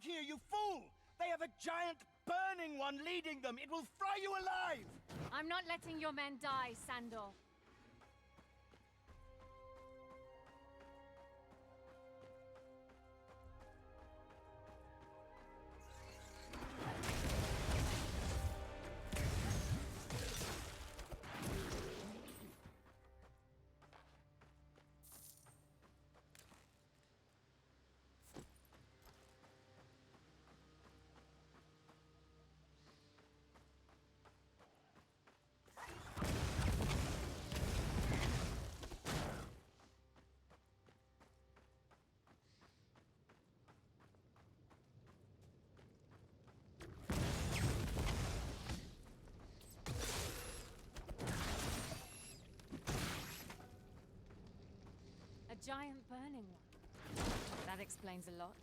out here, you fool! They have a giant burning one leading them. It will fry you alive! I'm not letting your men die, Sandor. A giant burning one. That explains a lot.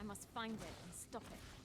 I must find it and stop it.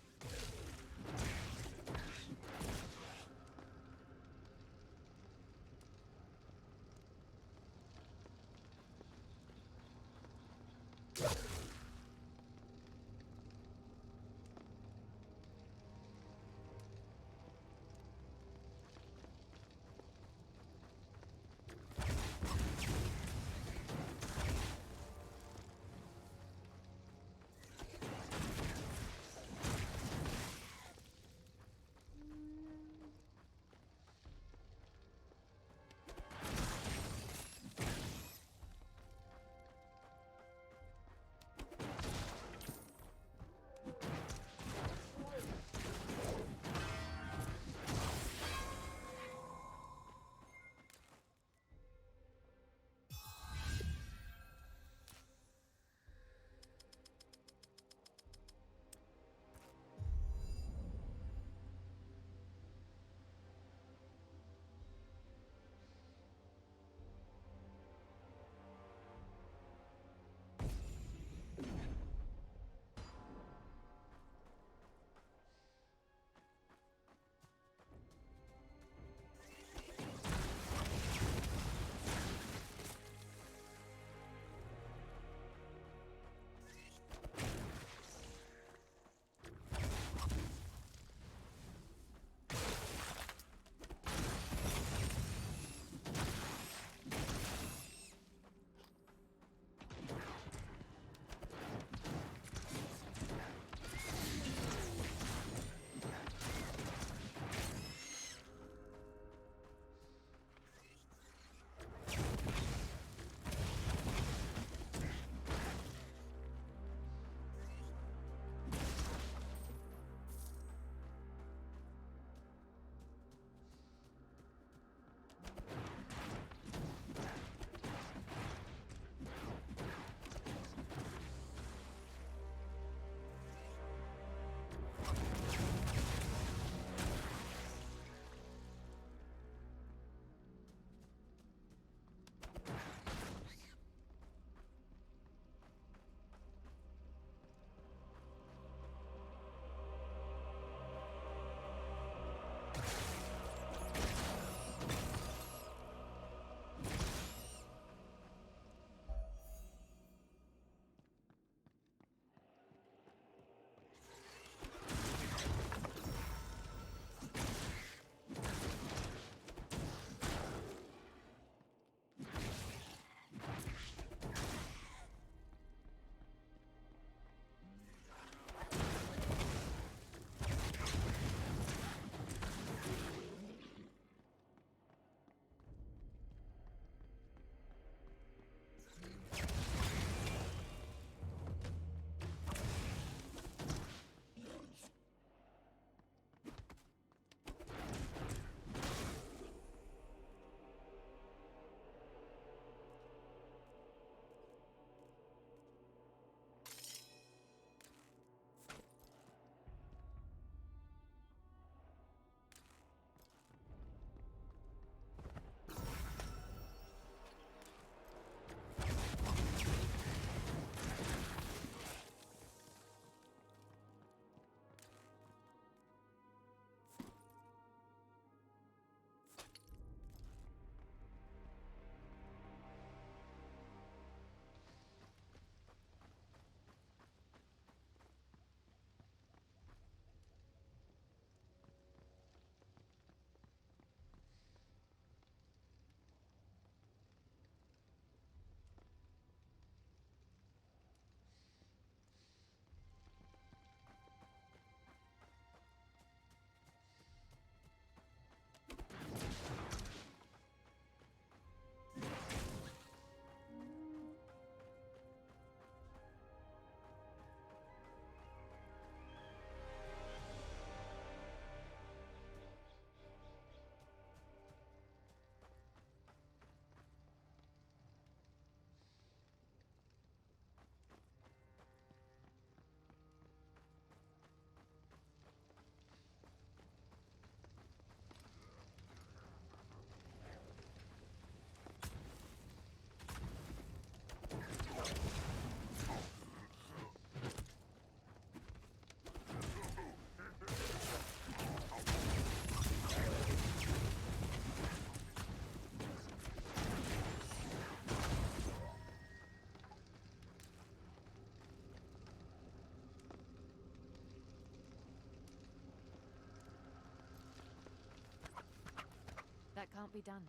cannot be done.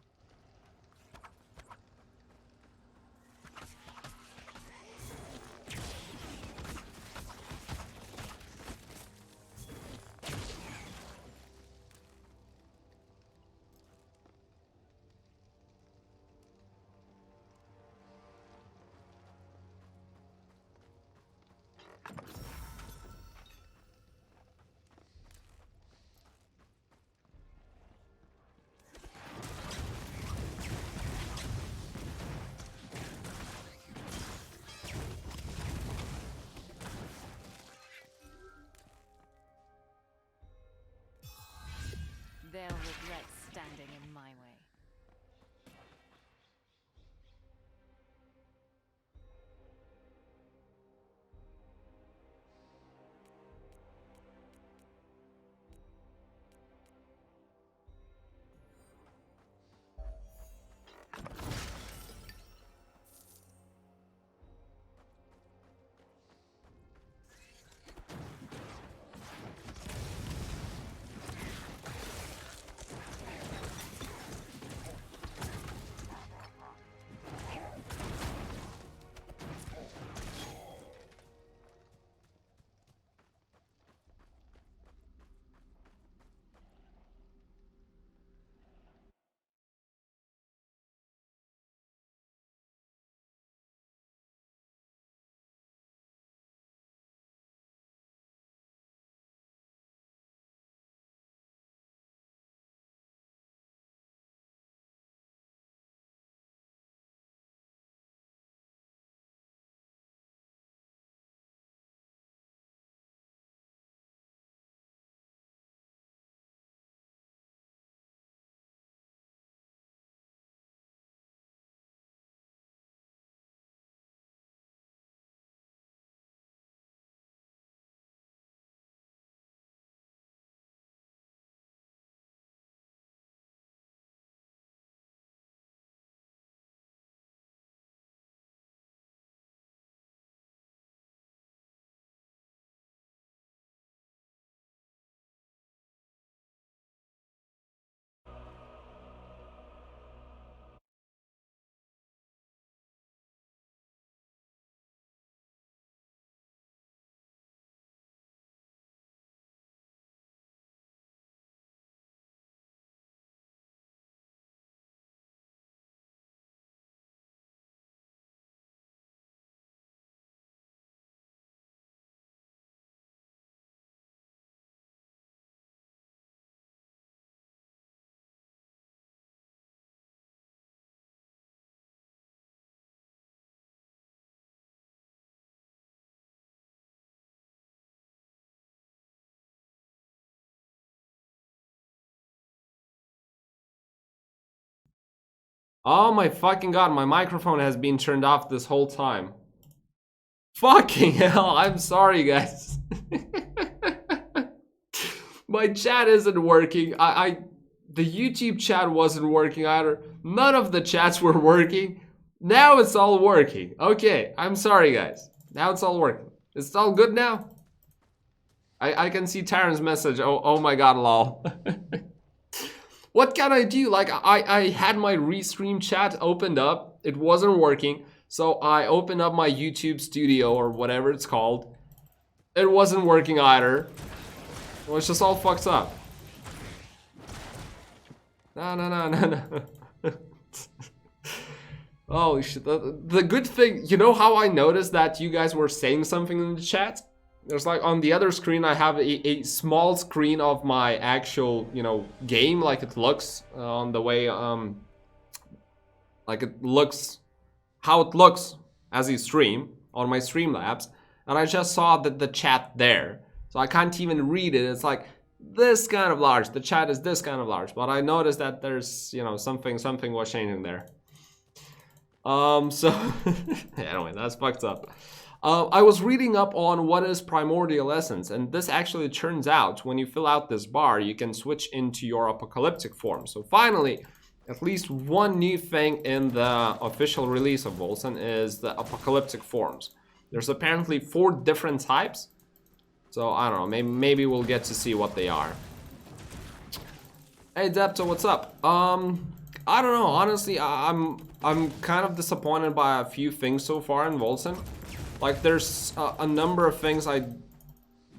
They'll regret standing in my way. Oh my fucking god, my microphone has been turned off this whole time. Fucking hell, I'm sorry guys. My chat isn't working. The YouTube chat wasn't working either. None of the chats were working. Now it's all working. Okay, I'm sorry guys. Now it's all working. It's all good now? I can see Taryn's message. Oh my god, lol. What can I do? Like, I had my restream chat opened up. It wasn't working. So I opened up my YouTube studio or whatever it's called. It wasn't working either. It was just all fucked up. No. Holy shit. The good thing, you know how I noticed that you guys were saying something in the chat? There's like on the other screen I have a small screen of my actual, you know, game, like it looks on the way, like it looks, how it looks as you stream on my Streamlabs. And I just saw that the chat there. So I can't even read it. It's like this kind of large. The chat is this kind of large. But I noticed that there's, you know, something was changing there. So anyway, that's fucked up. I was reading up on what is primordial essence, and this actually turns out when you fill out this bar, you can switch into your apocalyptic form. So finally, at least one new thing in the official release of WOLCEN is the apocalyptic forms. There's apparently 4 different types. So I don't know, maybe we'll get to see what they are. Hey Depto, what's up? I don't know, honestly, I'm kind of disappointed by a few things so far in WOLCEN. Like, there's a number of things I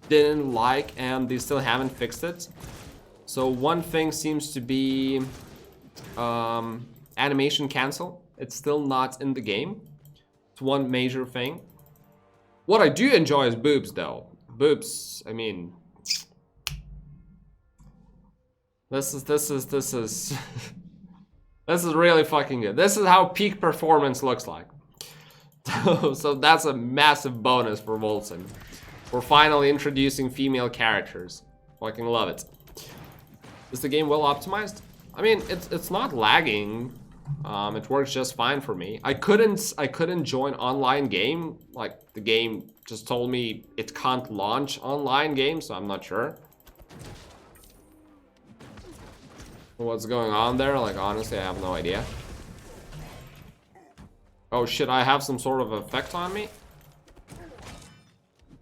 didn't like, and they still haven't fixed it. So one thing seems to be animation cancel. It's still not in the game. It's one major thing. What I do enjoy is boobs, though. Boobs, I mean, this is this is really fucking good. This is how peak performance looks like. So that's a massive bonus for WOLCEN. We're finally introducing female characters. Fucking love it. Is the game well optimized? I mean, it's not lagging. It works just fine for me. I couldn't join online game. Like, the game just told me it can't launch online game, so I'm not sure what's going on there. Like, honestly, I have no idea. Oh shit, I have some sort of effect on me.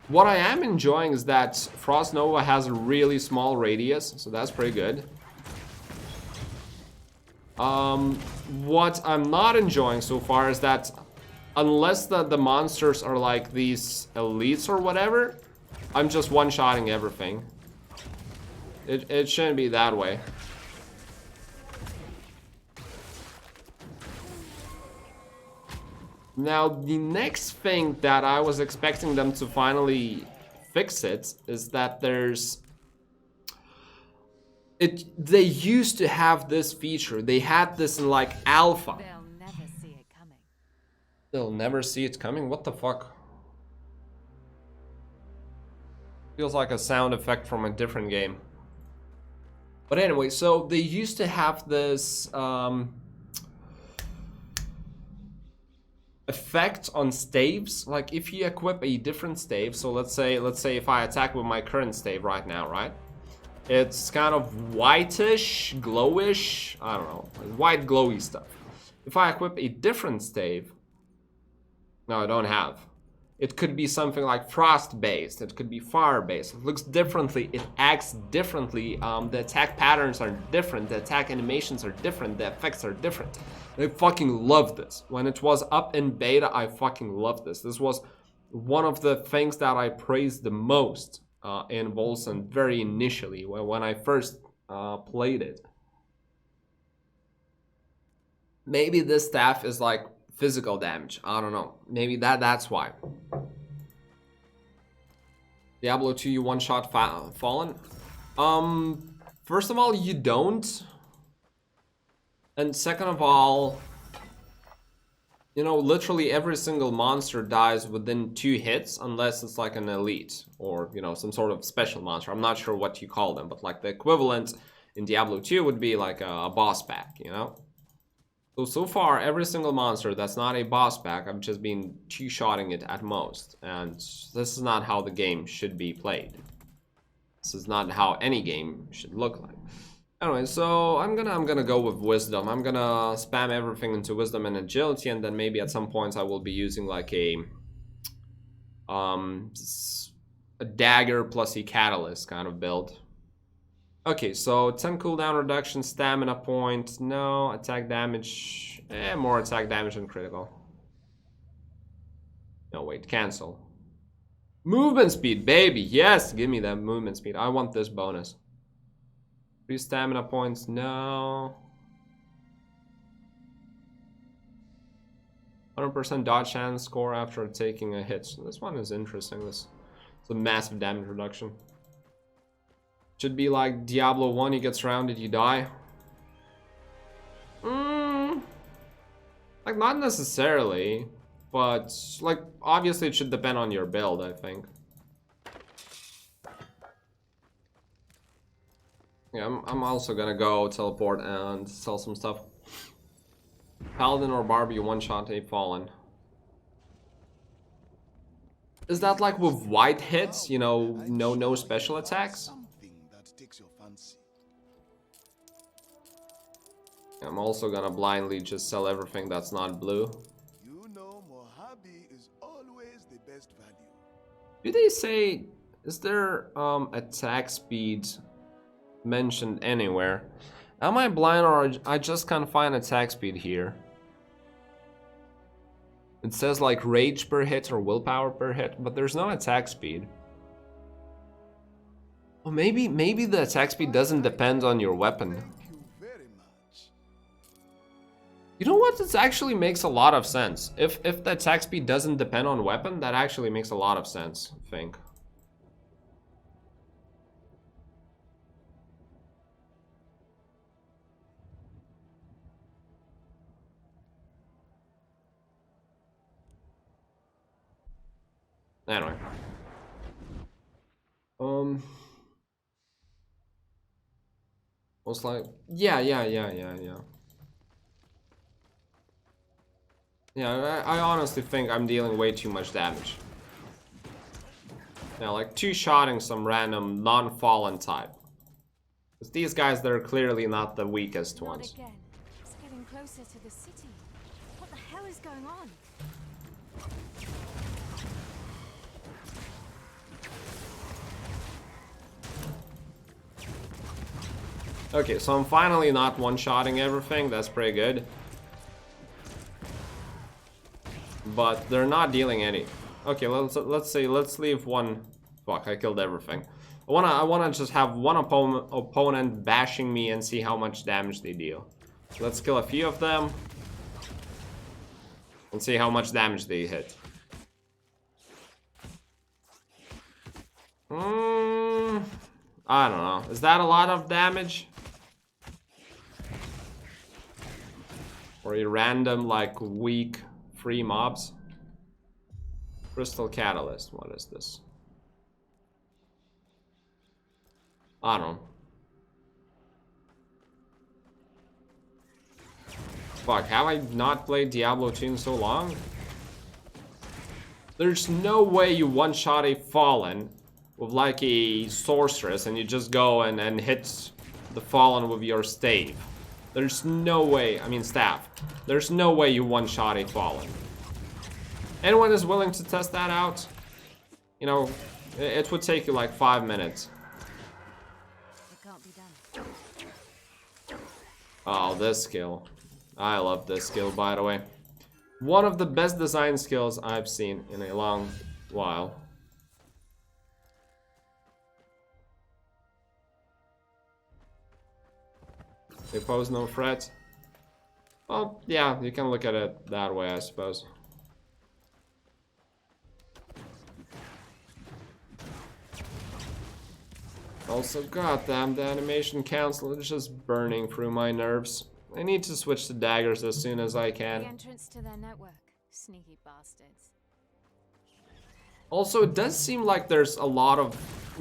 What I am enjoying is that Frost Nova has a really small radius, so that's pretty good. What I'm not enjoying so far is that unless the monsters are like these elites or whatever, I'm just one-shotting everything. It shouldn't be that way. Now, the next thing that I was expecting them to finally fix it is that they used to have this feature. They had this in like alpha. They'll never see it coming. They'll never see it coming? What the fuck? Feels like a sound effect from a different game. But anyway, so they used to have this effect on staves. Like, if you equip a different stave, so let's say if I attack with my current stave right now, right? It's kind of whitish, glowish, I don't know, white glowy stuff. If I equip a different stave, no, I don't have. It could be something like frost based, it could be fire based. It looks differently, it acts differently, the attack patterns are different, the attack animations are different, the effects are different. I fucking love this. When it was up in beta, I fucking loved this. This was one of the things that I praised the most in WOLCEN very initially, when I first played it. Maybe this staff is like physical damage. I don't know. Maybe that's why. Diablo 2, you one-shot Fallen? First of all, you don't. And second of all, you know, literally every single monster dies within 2 hits unless it's like an elite or, you know, some sort of special monster. I'm not sure what you call them, but like the equivalent in Diablo 2 would be like a boss pack, you know? So far, every single monster that's not a boss pack, I've just been 2-shotting it at most. And this is not how the game should be played. This is not how any game should look like. Anyway, so I'm gonna go with wisdom. I'm gonna spam everything into wisdom and agility, and then maybe at some points I will be using like a dagger plus a catalyst kind of build. Okay, so 10 cooldown reduction, stamina point, no, attack damage, more attack damage than critical. No, wait, cancel. Movement speed, baby, yes, give me that movement speed. I want this bonus. 3 stamina points, no. 100% dodge chance score after taking a hit. So this one is interesting. This is a massive damage reduction. Should be like Diablo 1, you get surrounded, you die. Like, not necessarily, but like obviously it should depend on your build, I think. Yeah, I'm also gonna go teleport and sell some stuff. Paladin or Barbie, one-shot a Fallen. Is that like with white hits, you know, no special attacks? I'm also gonna blindly just sell everything that's not blue. You know, Mojave is always the best value. Do they say, is there attack speed mentioned anywhere? Am I blind or I just can't find attack speed here? It says like rage per hit or willpower per hit, but there's no attack speed. Well, maybe the attack speed doesn't depend on your weapon. Thank you very much. You know what? This actually makes a lot of sense. If the attack speed doesn't depend on weapon, that actually makes a lot of sense, I think. Anyway. Most like yeah. Yeah, I honestly think I'm dealing way too much damage. Yeah, like two-shotting some random non-fallen type. Because these guys, they're clearly not the weakest Not ones. again. It's getting closer to the city. What the hell is going on? Okay, so I'm finally not one-shotting everything. That's pretty good. But they're not dealing any. Okay, let's leave one. Fuck, I killed everything. I wanna just have one opponent bashing me and see how much damage they deal. Let's kill a few of them and see how much damage they hit. I don't know. Is that a lot of damage? Or a random, like, weak free mobs? Crystal Catalyst. What is this? I don't know. Fuck, have I not played Diablo 2 in so long? There's no way you one-shot a Fallen with like a sorceress and you just go and hit the Fallen with your stave. There's no way, I mean staff. There's no way you one-shot a Fallen. Anyone is willing to test that out? You know, it would take you like 5 minutes. It can't be done. Oh, this skill. I love this skill, by the way. One of the best design skills I've seen in a long while. They pose no threat. Well, yeah, you can look at it that way, I suppose. Also, goddamn, the animation cancel is just burning through my nerves. I need to switch to daggers as soon as I The can. entrance to their network. Sneaky bastards. Also, it does seem like there's a lot of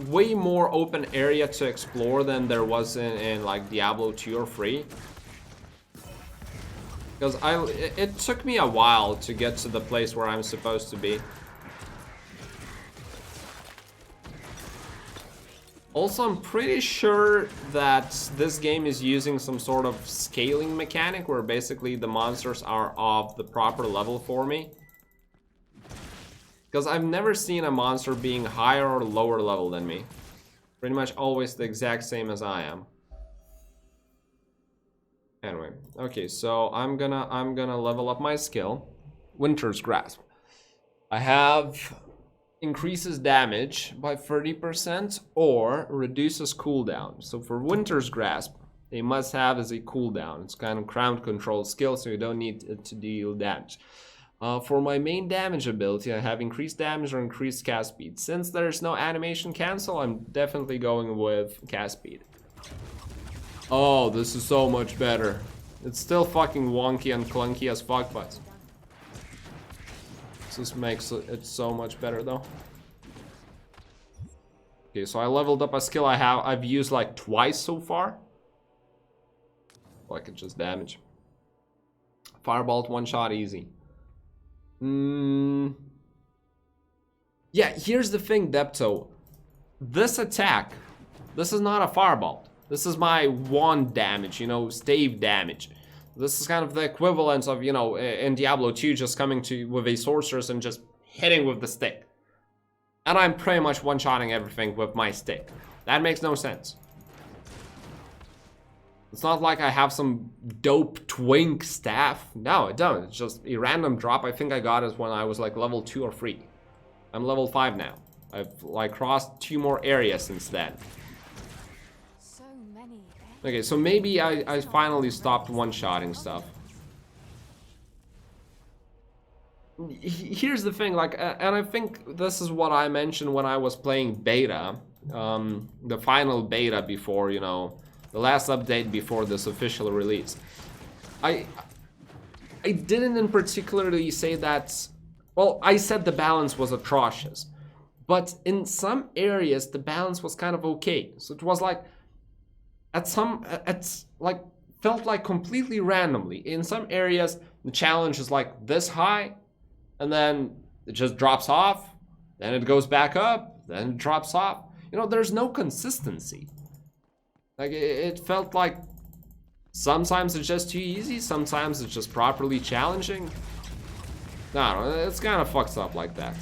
way more open area to explore than there was in like Diablo 2 or 3. Because it took me a while to get to the place where I'm supposed to be. Also, I'm pretty sure that this game is using some sort of scaling mechanic where basically the monsters are of the proper level for me. Because I've never seen a monster being higher or lower level than me. Pretty much always the exact same as I am. Anyway, okay, so I'm gonna level up my skill. Winter's Grasp. I have increases damage by 30% or reduces cooldown. So for Winter's Grasp, a must-have is a cooldown. It's kind of crowd control skill, so you don't need it to deal damage. For my main damage ability, I have increased damage or increased cast speed. Since there's no animation cancel, I'm definitely going with cast speed. Oh, this is so much better. It's still fucking wonky and clunky as fuck, but this makes it so much better though. Okay, so I leveled up a skill I've used like twice so far. Like it's just damage. Firebolt one shot easy. Yeah, here's the thing, Depto. This attack, this is not a firebolt. This is my wand damage, you know, stave damage. This is kind of the equivalent of, you know, in Diablo 2 just coming to with a sorceress and just hitting with the stick. And I'm pretty much one-shotting everything with my stick. That makes no sense. It's not like I have some dope twink staff. No, I don't. It's just a random drop. I think I got it when I was like level 2 or 3. I'm level 5 now. I've like crossed 2 more areas since then. So many. Okay, so maybe I finally stopped one-shotting stuff. Here's the thing, like, and I think this is what I mentioned when I was playing beta, the final beta before, you know, the last update before this official release. I didn't in particularly say that, well, I said the balance was atrocious, but in some areas the balance was kind of okay. So it was like, like, felt like completely randomly. In some areas, the challenge is like this high, and then it just drops off, then it goes back up, then it drops off. You know, there's no consistency. Like, it felt like sometimes it's just too easy, sometimes it's just properly challenging. I don't know, it's kind of fucked up like that.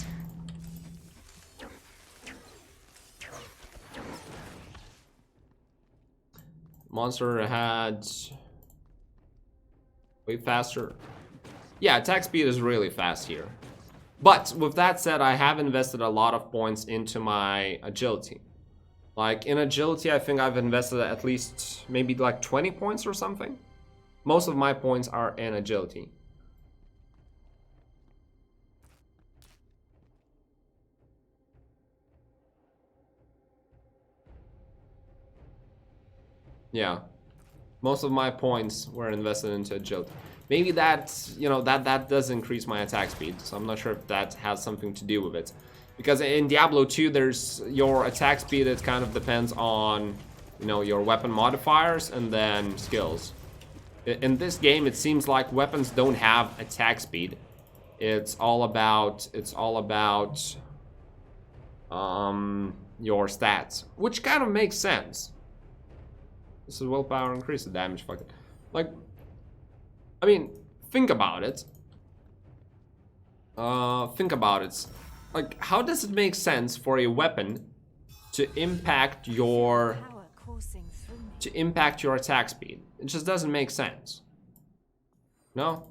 Monster had way faster. Yeah, attack speed is really fast here. But with that said, I have invested a lot of points into my agility. Like in agility, I think I've invested at least maybe like 20 points or something. Most of my points are in agility. Yeah, most of my points were invested into agility. Maybe that, you know, that does increase my attack speed, so I'm not sure if that has something to do with it. Because in Diablo 2, there's your attack speed, it kind of depends on, you know, your weapon modifiers and then skills. In this game, it seems like weapons don't have attack speed. It's all about your stats, which kind of makes sense. This is willpower, increase the damage, fuck it. Like, I mean, think about it. Like, how does it make sense for a weapon to impact your attack speed? It just doesn't make sense. No?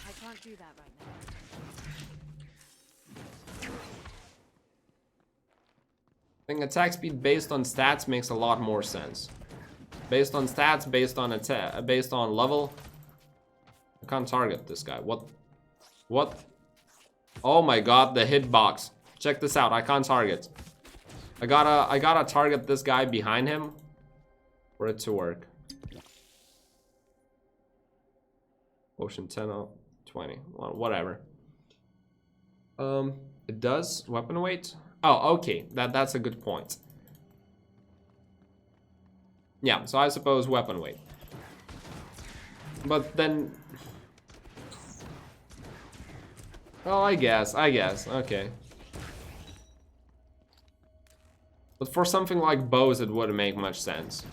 I can't do that right now. I think attack speed based on stats makes a lot more sense. Based on stats, based on attack, based on level. I can't target this guy. What? Oh my god, the hitbox. Check this out. I can't target. I gotta target this guy behind him for it to work. Potion 10 of 20. Well, whatever. It does weapon weight. Oh, okay. That's a good point. Yeah, so I suppose weapon weight. But then, oh, I guess, okay. But for something like bows, it wouldn't make much sense.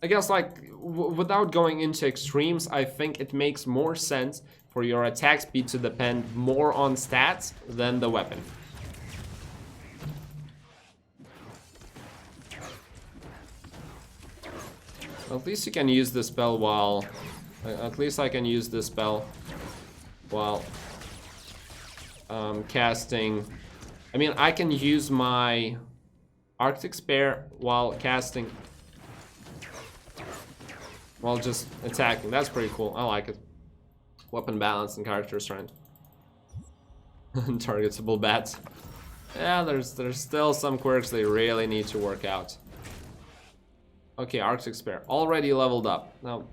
I guess, like, without going into extremes, I think it makes more sense for your attack speed to depend more on stats than the weapon. At least you can use the spell while... At least I can use this spell while casting... I mean, I can use my Arctic Spear while casting... While just attacking. That's pretty cool. I like it. Weapon balance and character strength. Targetable bats. Yeah, there's still some quirks they really need to work out. Okay, Arctic Spear already leveled up. Now,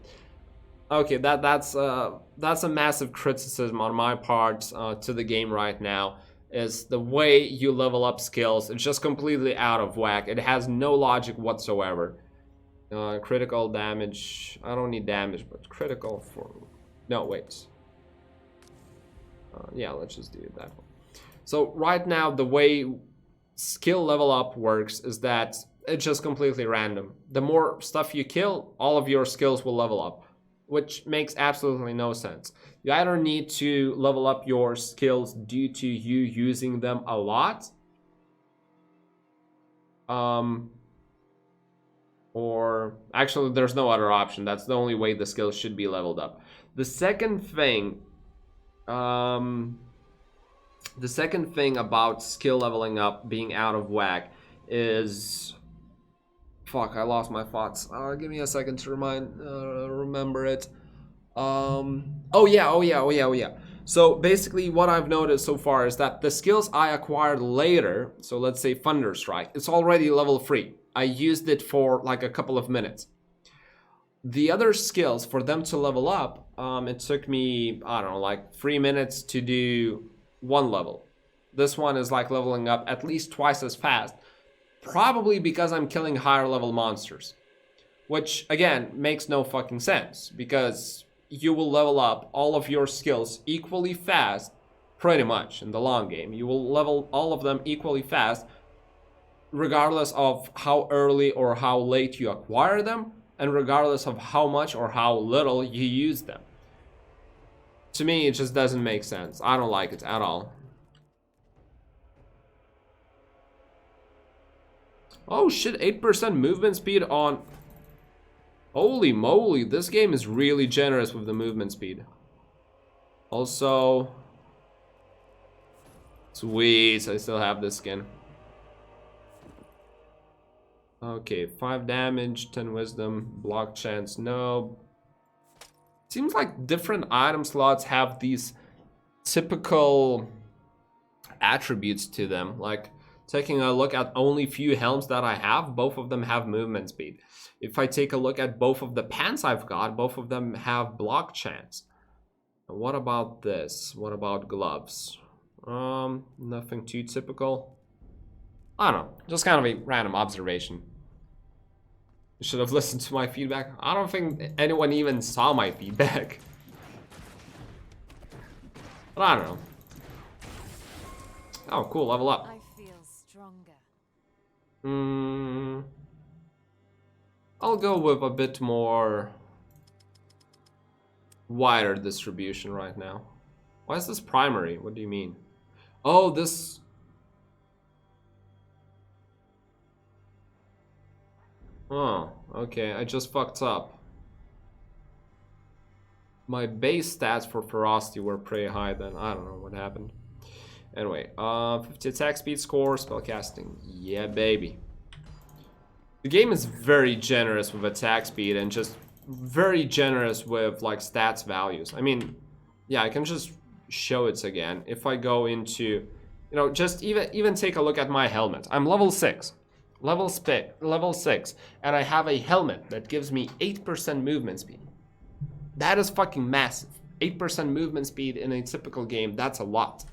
okay, that's a massive criticism on my part to the game right now. Is the way you level up skills. It's just completely out of whack. It has no logic whatsoever. Critical damage. I don't need damage, but critical for... No, wait. Yeah, let's just do it that way. So right now, the way skill level up works is that it's just completely random. The more stuff you kill, all of your skills will level up, which makes absolutely no sense. You either need to level up your skills due to you using them a lot, Or actually, there's no other option. That's the only way the skills should be leveled up. The second thing about skill leveling up being out of whack is... Fuck, I lost my thoughts. Give me a second to remember it. Oh yeah. So basically what I've noticed so far is that the skills I acquired later, so let's say Thunderstrike, it's already level 3. I used it for like a couple of minutes. The other skills, for them to level up, it took me, I don't know, like 3 minutes to do 1 level. This one is like leveling up at least twice as fast. Probably because I'm killing higher level monsters. Which, again, makes no fucking sense. Because you will level up all of your skills equally fast, pretty much, in the long game. You will level all of them equally fast, regardless of how early or how late you acquire them, and regardless of how much or how little you use them. To me, it just doesn't make sense. I don't like it at all. Oh shit, 8% movement speed on... Holy moly, this game is really generous with the movement speed. Also... Sweet, I still have this skin. Okay, 5 damage, 10 wisdom, block chance, no. Seems like different item slots have these typical attributes to them. Like, taking a look at only few helms that I have, both of them have movement speed. If I take a look at both of the pants I've got, both of them have block chance. What about this? What about gloves? Nothing too typical. I don't know, just kind of a random observation. You should have listened to my feedback. I don't think anyone even saw my feedback. But I don't know. Oh, cool, level up. I'll go with a bit more wider distribution right now. Why is this primary? What do you mean? Oh, this... Oh, okay, I just fucked up. My base stats for ferocity were pretty high then. I don't know what happened. Anyway, 50 attack speed score, spellcasting. Yeah, baby. The game is very generous with attack speed and just very generous with like stats values. I mean, yeah, I can just show it again. If I go into, you know, just even take a look at my helmet. I'm level 6. Level 6, and I have a helmet that gives me 8% movement speed. That is fucking massive. 8% movement speed in a typical game, that's a lot.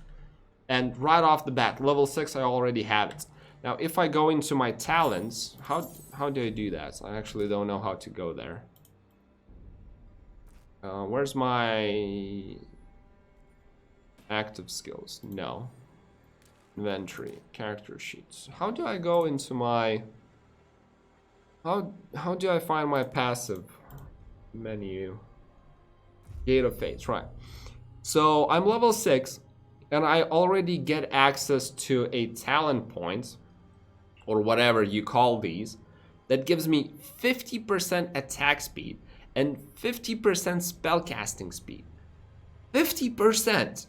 And right off the bat, level 6, I already have it. Now, if I go into my talents, how do I do that? I actually don't know how to go there. Where's my active skills? No. Inventory, character sheets. How do I go into my... How do I find my passive menu? Gate of Fates, right. So I'm level 6, and I already get access to a talent point, or whatever you call these, that gives me 50% attack speed and 50% spellcasting speed. 50%!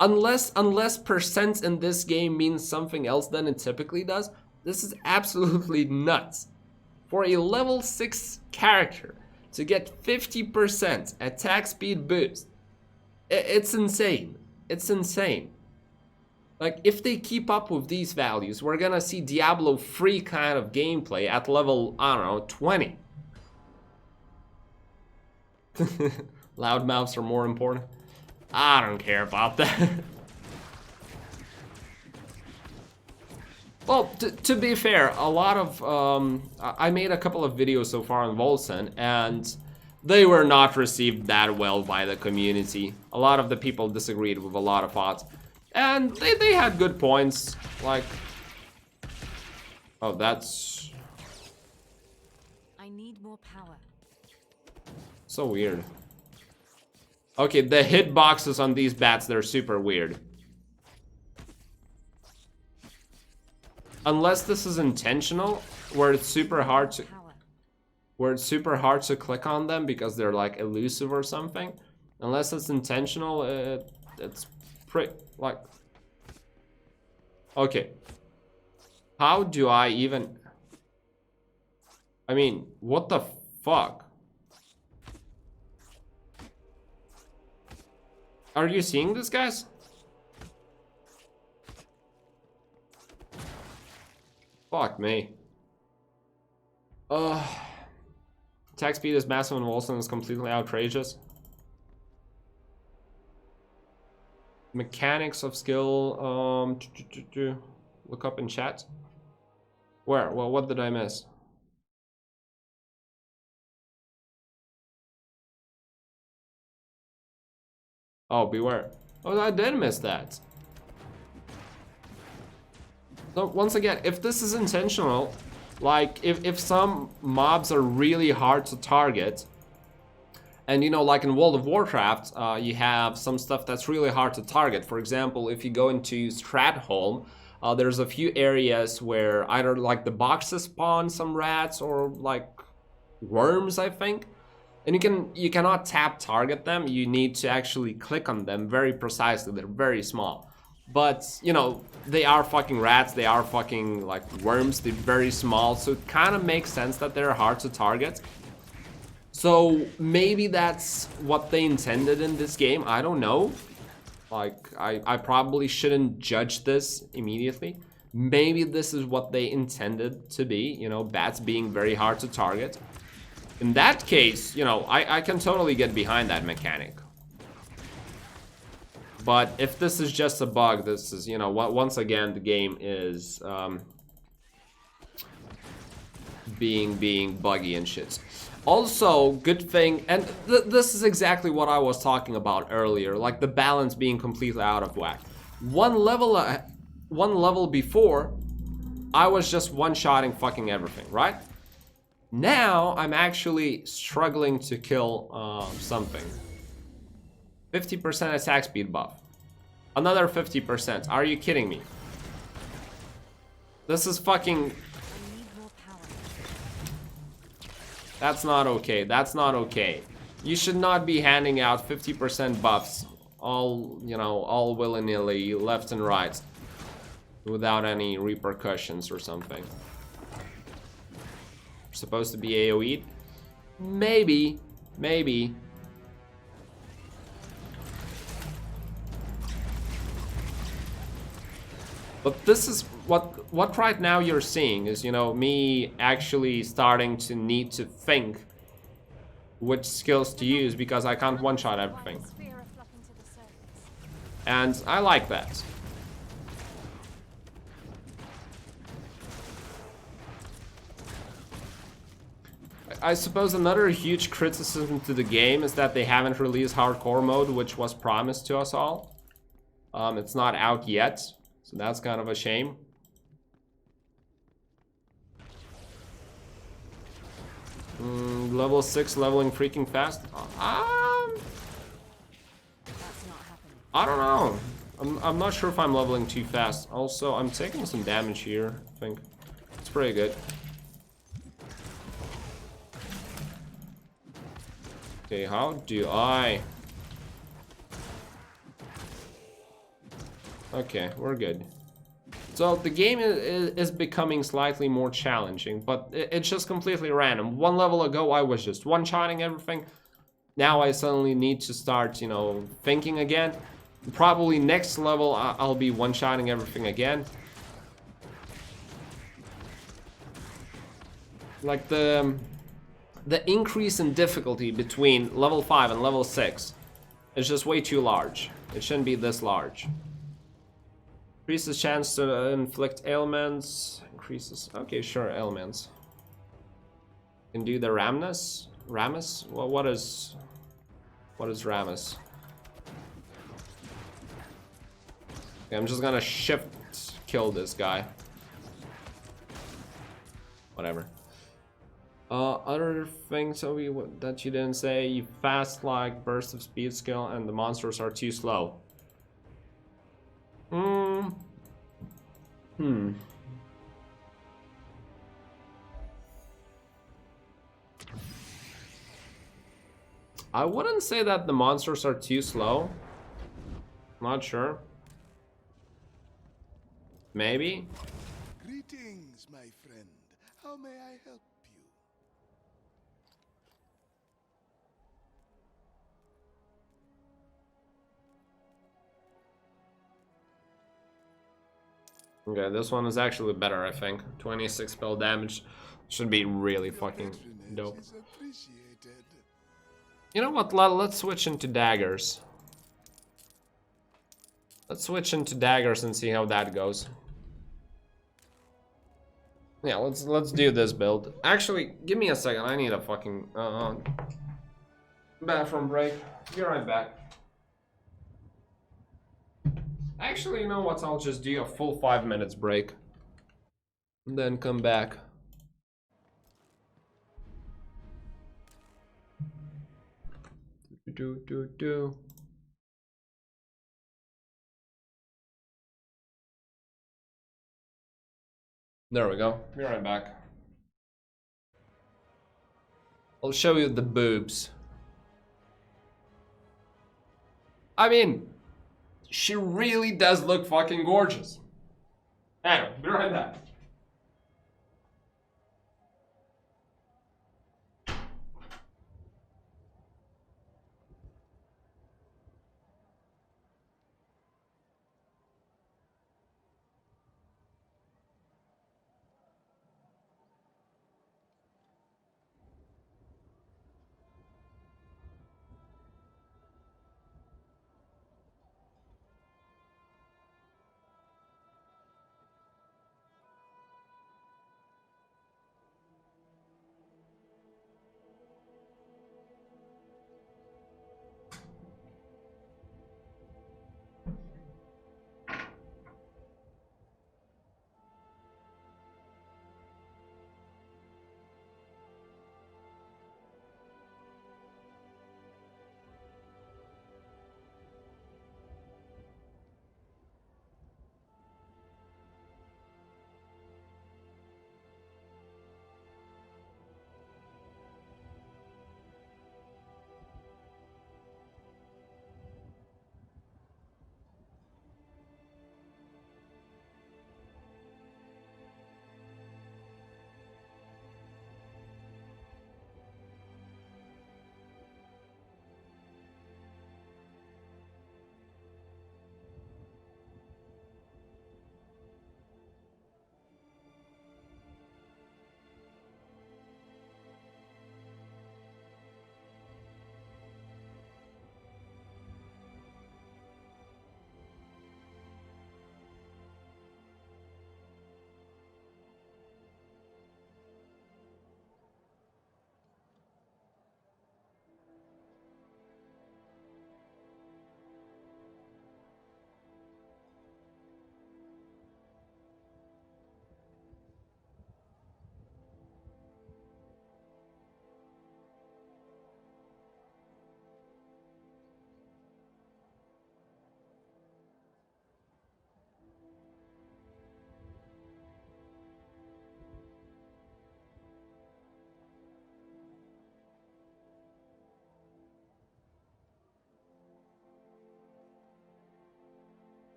Unless percent in this game means something else than it typically does, this is absolutely nuts. For a level 6 character to get 50% attack speed boost, it's insane. It's insane. Like, if they keep up with these values, we're gonna see Diablo 3 kind of gameplay at level, I don't know, 20. Loudmouths are more important. I don't care about that. Well, to be fair, a lot of... I made a couple of videos so far on WOLCEN, and they were not received that well by the community. A lot of the people disagreed with a lot of thoughts. And they had good points, like... Oh, that's... I need more power. So weird. Okay, the hitboxes on these bats, they're super weird. unless this is intentional, where it's super hard to click on them because they're like elusive or something. Unless it's intentional, it's pretty like. Okay. How do I even? I mean, what the fuck? Are you seeing this, guys? Fuck me. Attack speed is massive and WOLCEN is completely outrageous. Mechanics of skill. Look up in chat. Where? Well, what did I miss? Oh, beware. Oh, I did miss that. So once again, if this is intentional, like if some mobs are really hard to target, and you know, like in World of Warcraft, you have some stuff that's really hard to target. For example, if you go into Stratholme, there's a few areas where either like the boxes spawn some rats or like worms, I think. And you cannot tap target them. You need to actually click on them very precisely. They're very small. But, you know, they are fucking rats. They are fucking like worms. They're very small. So it kind of makes sense that they're hard to target. So maybe that's what they intended in this game. I don't know. Like, I probably shouldn't judge this immediately. Maybe this is what they intended to be. You know, bats being very hard to target. In that case, you know, I can totally get behind that mechanic. But if this is just a bug, this is, you know, once again, the game is being buggy and shit. Also, good thing, and this is exactly what I was talking about earlier, like the balance being completely out of whack. One level before, I was just one-shotting fucking everything, right? Now, I'm actually struggling to kill something. 50% attack speed buff. Another 50%. Are you kidding me? This is fucking... That's not okay. That's not okay. You should not be handing out 50% buffs all, you know, all willy-nilly, left and right, without any repercussions or something. Supposed to be AoE'd? Maybe. Maybe. But this is what right now you're seeing is, you know, me actually starting to need to think which skills to use because I can't one-shot everything. And I like that. I suppose another huge criticism to the game is that they haven't released hardcore mode, which was promised to us all. It's not out yet, so that's kind of a shame. Level 6 leveling freaking fast. I don't know. I'm not sure if I'm leveling too fast. Also, I'm taking some damage here, I think. It's pretty good. Okay, how do I... Okay, we're good. So the game is becoming slightly more challenging, but it's just completely random. One level ago, I was just one-shotting everything. Now I suddenly need to start, you know, thinking again. Probably next level, I'll be one-shotting everything again. Like the increase in difficulty between level 5 and level 6 is just way too large. It shouldn't be this large. Increases chance to inflict ailments. Increases. Okay, sure, ailments. Can do the Ramnus? Ramus? Well, what is Ramus? Okay, I'm just gonna shift kill this guy. Whatever. Other things that you didn't say, you fast like burst of speed skill and the monsters are too slow. I wouldn't say that the monsters are too slow. Not sure. Maybe. Greetings, my friend. How may I help you? Okay, this one is actually better, I think. 26 spell damage should be really fucking dope. Is appreciated. You know what? Let's switch into daggers. Let's switch into daggers and see how that goes. Yeah, let's do this build. Actually, give me a second. I need a fucking bathroom break. Be right back. Actually, you know what? I'll just do a full 5 minutes break. And then come back. Do. There we go. Be right back. I'll show you the boobs. I mean, she really does look fucking gorgeous. Anyway, be right back.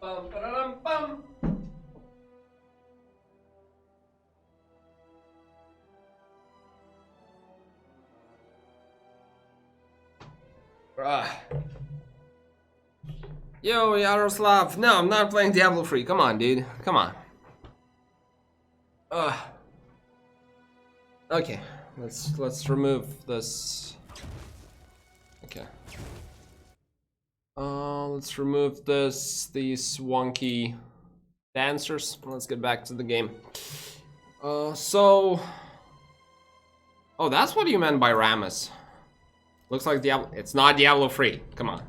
Bum, ba-da-dum, bum. Yo, Yaroslav. No, I'm not playing Diablo 3. Come on, dude. Come on. Okay, let's remove this. Okay. Let's remove these wonky dancers. Let's get back to the game. So. Oh, that's what you meant by Rammus. Looks like Diablo. It's not Diablo 3. Come on.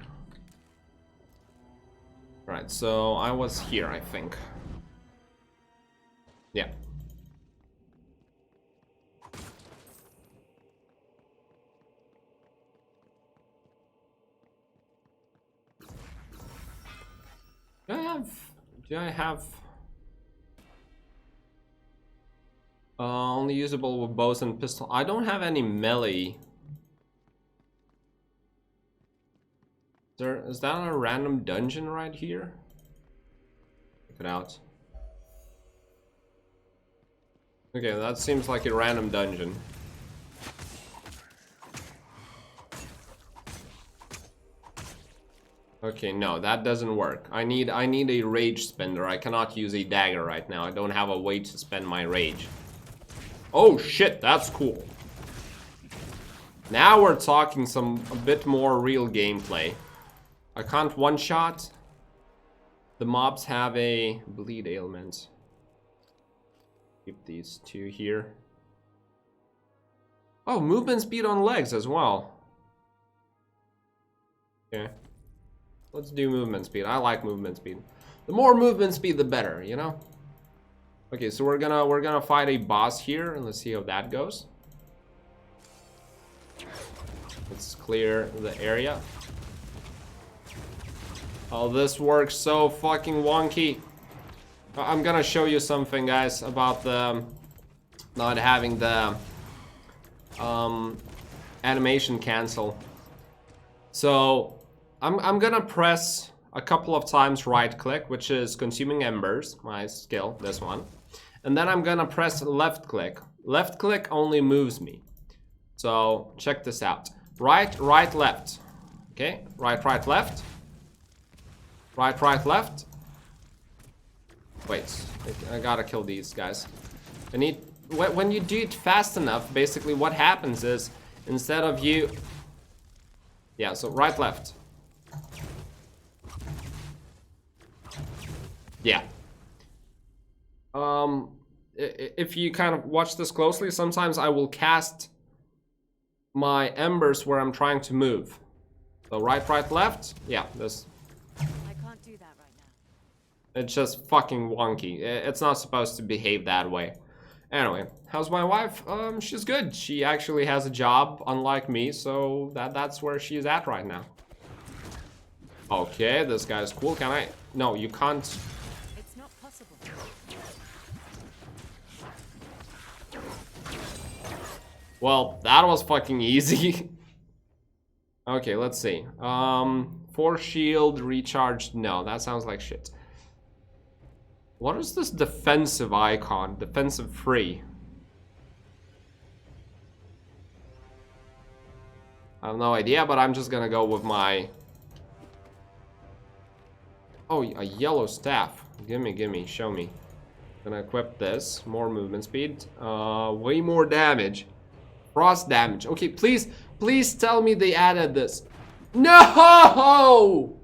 Right, so I was here, I think. Yeah. Do I have only usable with bows and pistol? I don't have any melee. Is that a random dungeon right here? Check it out. Okay, that seems like a random dungeon. Okay, no, that doesn't work. I need a rage spender. I cannot use a dagger right now. I don't have a way to spend my rage. Oh shit, that's cool. Now we're talking a bit more real gameplay. I can't one-shot. The mobs have a bleed ailment. Keep these two here. Oh, movement speed on legs as well. Okay. Let's do movement speed. I like movement speed. The more movement speed, the better, you know? Okay, so we're gonna fight a boss here, and let's see how that goes. Let's clear the area. Oh, this works so fucking wonky. I'm gonna show you something, guys, about the not having the animation cancel. So I'm gonna press a couple of times right click, which is consuming embers, my skill, this one. And then I'm gonna press left click. Left click only moves me. So check this out. Right, right, left. Okay, right, right, left. Right, right, left. Wait, I gotta kill these guys. When you do it fast enough, basically what happens is, instead of you... Yeah, so right, left. Yeah. If you kind of watch this closely, sometimes I will cast my embers where I'm trying to move. So right, right, left. Yeah, this... I can't do that right now. It's just fucking wonky. It's not supposed to behave that way. Anyway, how's my wife? She's good. She actually has a job, unlike me, so that's where she's at right now. Okay, this guy's cool. Can I? No, you can't. It's not possible. Well, that was fucking easy. Okay, let's see. Force shield recharged. No, that sounds like shit. What is this defensive icon? Defensive free. I have no idea, but I'm just gonna go with my... Oh, a yellow staff. Gimme, show me. Gonna equip this. More movement speed. Way more damage. Frost damage. Okay, please tell me they added this. No!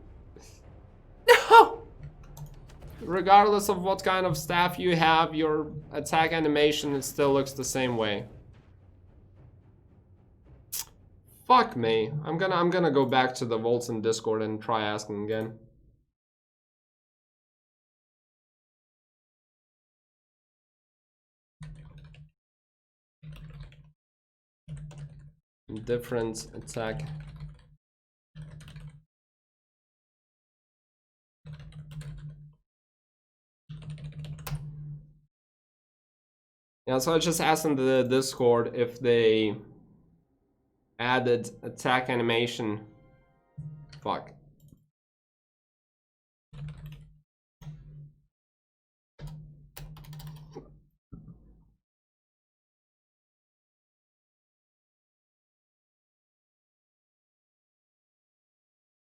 No! Regardless of what kind of staff you have, your attack animation, it still looks the same way. Fuck me. I'm gonna go back to the WOLCEN Discord and try asking again. Different attack. Yeah, so I just asked in the Discord if they added attack animation. Fuck.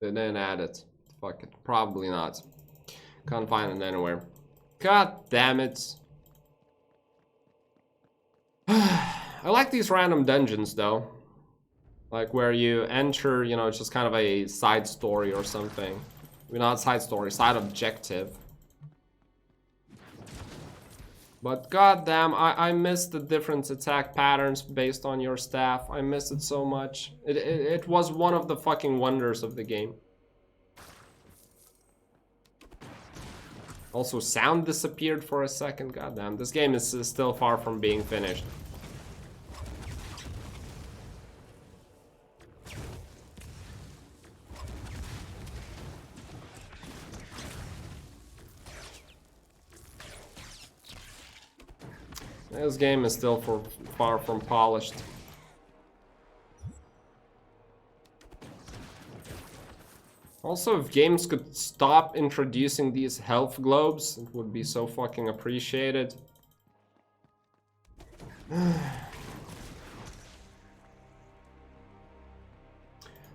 They didn't add it. Fuck it. Probably not. Can't find it anywhere. God damn it. I like these random dungeons though. Like where you enter, you know, it's just kind of a side story or something. Well, not side story, side objective. But goddamn, I miss the different attack patterns based on your staff. I miss it so much. It was one of the fucking wonders of the game. Also, sound disappeared for a second. Goddamn, this game is still far from being finished. This game is still far from polished. Also, if games could stop introducing these health globes, it would be so fucking appreciated.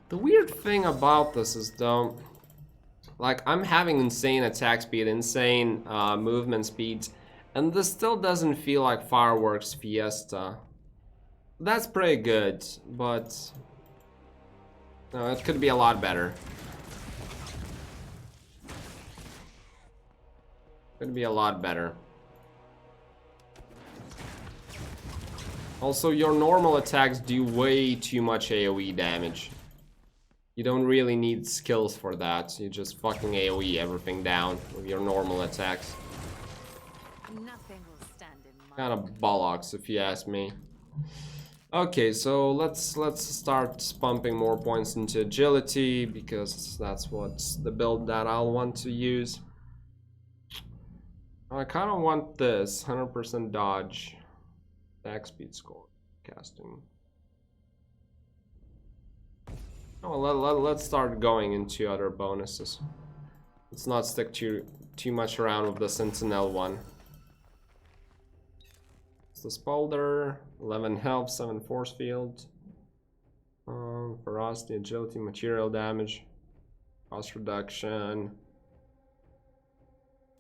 The weird thing about this is though, like I'm having insane attack speed, insane movement speeds, and this still doesn't feel like Fireworks Fiesta. That's pretty good, but no, it could be a lot better. Could be a lot better. Also, your normal attacks do way too much AoE damage. You don't really need skills for that. You just fucking AoE everything down with your normal attacks. Nothing will stand in my Kind of bollocks, if you ask me. Okay, so let's start pumping more points into agility, because that's what's the build that I'll want to use. I kind of want this 100% dodge, attack speed score, casting. Oh, let's start going into other bonuses. Let's not stick too much around with the Sentinel one. It's the Spalder, 11 health, 7 force field, ferocity, agility, material damage, cost reduction.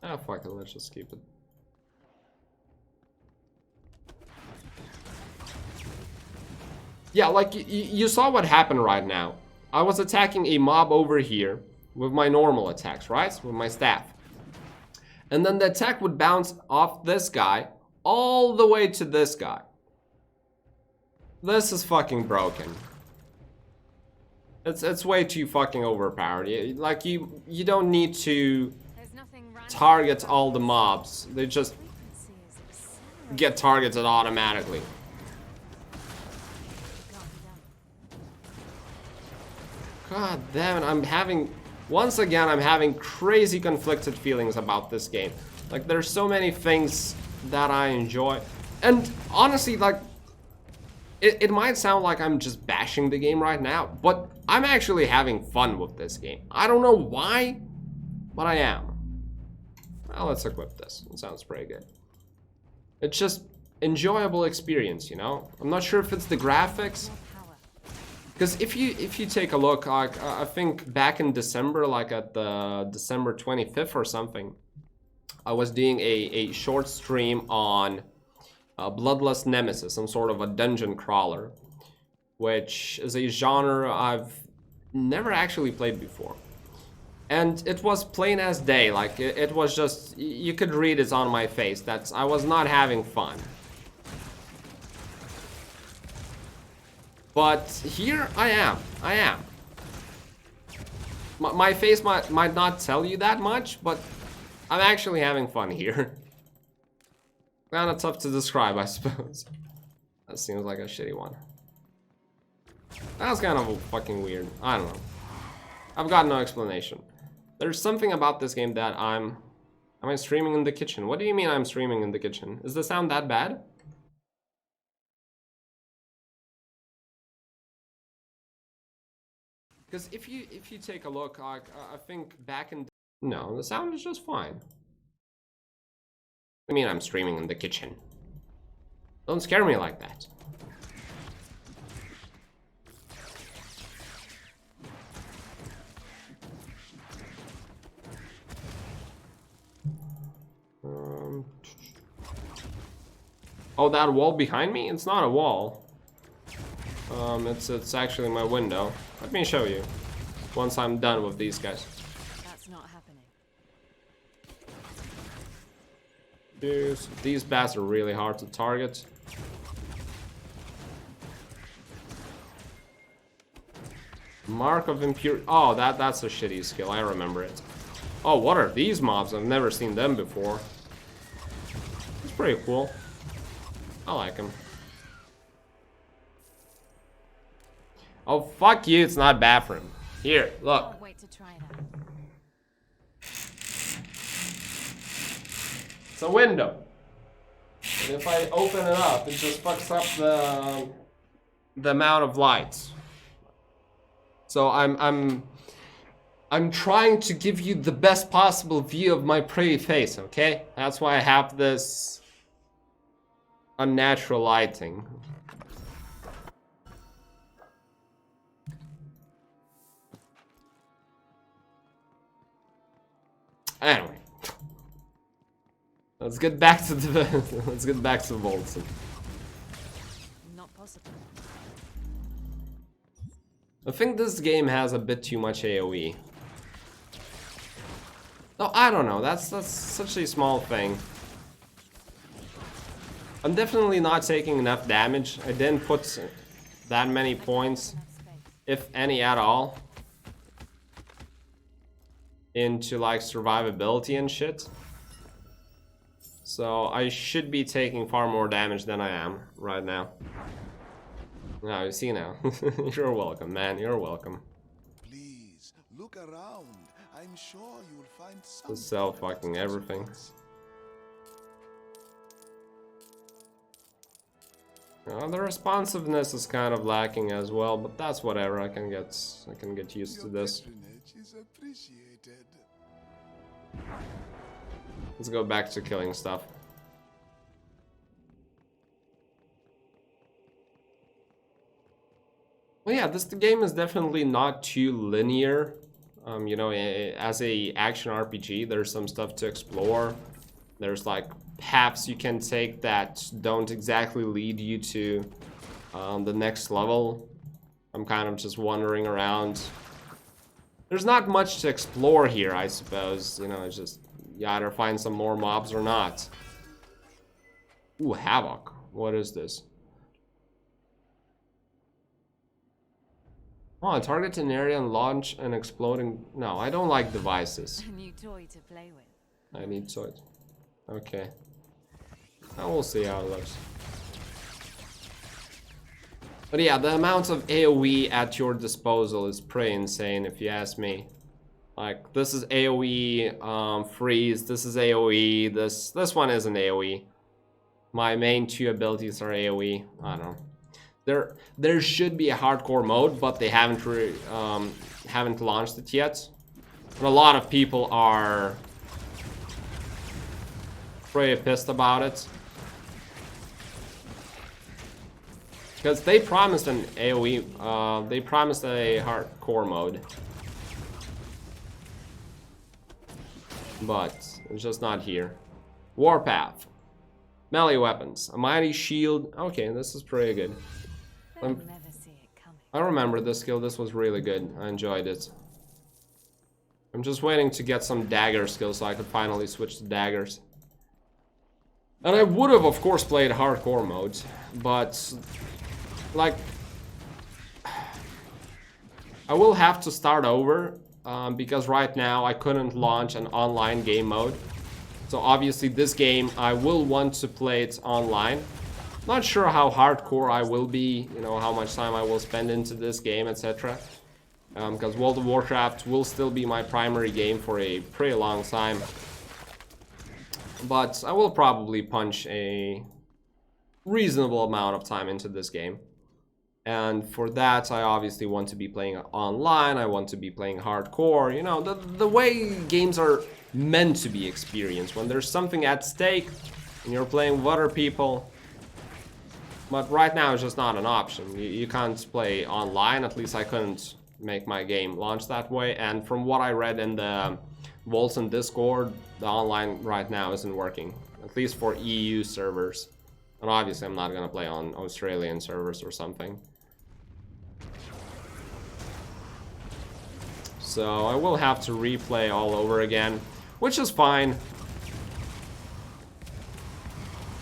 Ah, fuck it, let's just keep it. Yeah, like you saw what happened right now. I was attacking a mob over here with my normal attacks, right? With my staff. And then the attack would bounce off this guy all the way to this guy. This is fucking broken. It's way too fucking overpowered. Like you don't need to target all the mobs. They just get targeted automatically. God damn it, once again, I'm having crazy conflicted feelings about this game. Like, there's so many things that I enjoy. And honestly, like, it might sound like I'm just bashing the game right now, but I'm actually having fun with this game. I don't know why, but I am. Well, let's equip this. It sounds pretty good. It's just enjoyable experience, you know? I'm not sure if it's the graphics. Because if you take a look, like I think back in December, like at the December 25th or something, I was doing a short stream on Bloodlust Nemesis, some sort of a dungeon crawler, which is a genre I've never actually played before. And it was plain as day, like it was just, you could read it on my face, that I was not having fun. But here I am. My face might not tell you that much, but I'm actually having fun here. Kinda tough to describe, I suppose. That seems like a shitty one. That's kind of fucking weird. I don't know. I've got no explanation. There's something about this game that Am I streaming in the kitchen? What do you mean I'm streaming in the kitchen? Is the sound that bad? Because if you take a look, I think back in... No, the sound is just fine. I mean, I'm streaming in the kitchen. Don't scare me like that. Oh, that wall behind me? It's not a wall. It's actually my window. Let me show you. Once I'm done with these guys. That's not happening. These bats are really hard to target. Mark of Impurity. Oh, that's a shitty skill. I remember it. Oh, what are these mobs? I've never seen them before. It's pretty cool. I like them. Oh, fuck you. It's not bathroom. Here, look. Can't wait to try that. It's a window. And if I open it up, it just fucks up the amount of lights. So I'm trying to give you the best possible view of my pretty face, okay? That's why I have this unnatural lighting. Anyway, let's get back to the WOLCEN. Not possible. I think this game has a bit too much AoE. No, I don't know. That's such a small thing. I'm definitely not taking enough damage. I didn't put that many points, if any at all, into like survivability and shit. So I should be taking far more damage than I am right now. Now you see now. You're welcome, man. You're welcome. Please look around. I'm sure you'll find To something. sell fucking everything. The responsiveness is kind of lacking as well, but that's whatever. I can get used to Your this. patronage is appreciated. Let's go back to killing stuff. Well, yeah, the game is definitely not too linear. You know, as a action RPG, there's some stuff to explore. There's like paths you can take that don't exactly lead you to the next level. I'm kind of just wandering around. There's not much to explore here, I suppose. You know, it's just you either find some more mobs or not. Ooh, Havoc. What is this? Oh, target an area and launch an exploding... No, I don't like devices. A new toy to play with. I need toys. Okay. I will see how it looks. But yeah, the amount of AoE at your disposal is pretty insane if you ask me. Like, this is AoE freeze, this is AoE, this one isn't AoE. My main two abilities are AoE. I don't know. There should be a hardcore mode, but they haven't launched it yet. But a lot of people are pretty pissed about it. Because they promised an AoE, they promised a hardcore mode. But it's just not here. Warpath. Melee weapons. A mighty shield. Okay, this is pretty good. They'll never see it coming. I remember this skill. This was really good. I enjoyed it. I'm just waiting to get some dagger skills so I could finally switch to daggers. And I would have, of course, played hardcore mode, but like I will have to start over because right now I couldn't launch an online game mode. So obviously this game I will want to play it online. Not sure how hardcore I will be, you know, how much time I will spend into this game, etc. Because World of Warcraft will still be my primary game for a pretty long time. But I will probably punch a reasonable amount of time into this game. And for that, I obviously want to be playing online, I want to be playing hardcore, you know, the way games are meant to be experienced, when there's something at stake and you're playing with other people. But right now it's just not an option. You can't play online, at least I couldn't make my game launch that way. And from what I read in the WOLCEN Discord, the online right now isn't working, at least for EU servers. And obviously I'm not gonna play on Australian servers or something. So I will have to replay all over again, which is fine.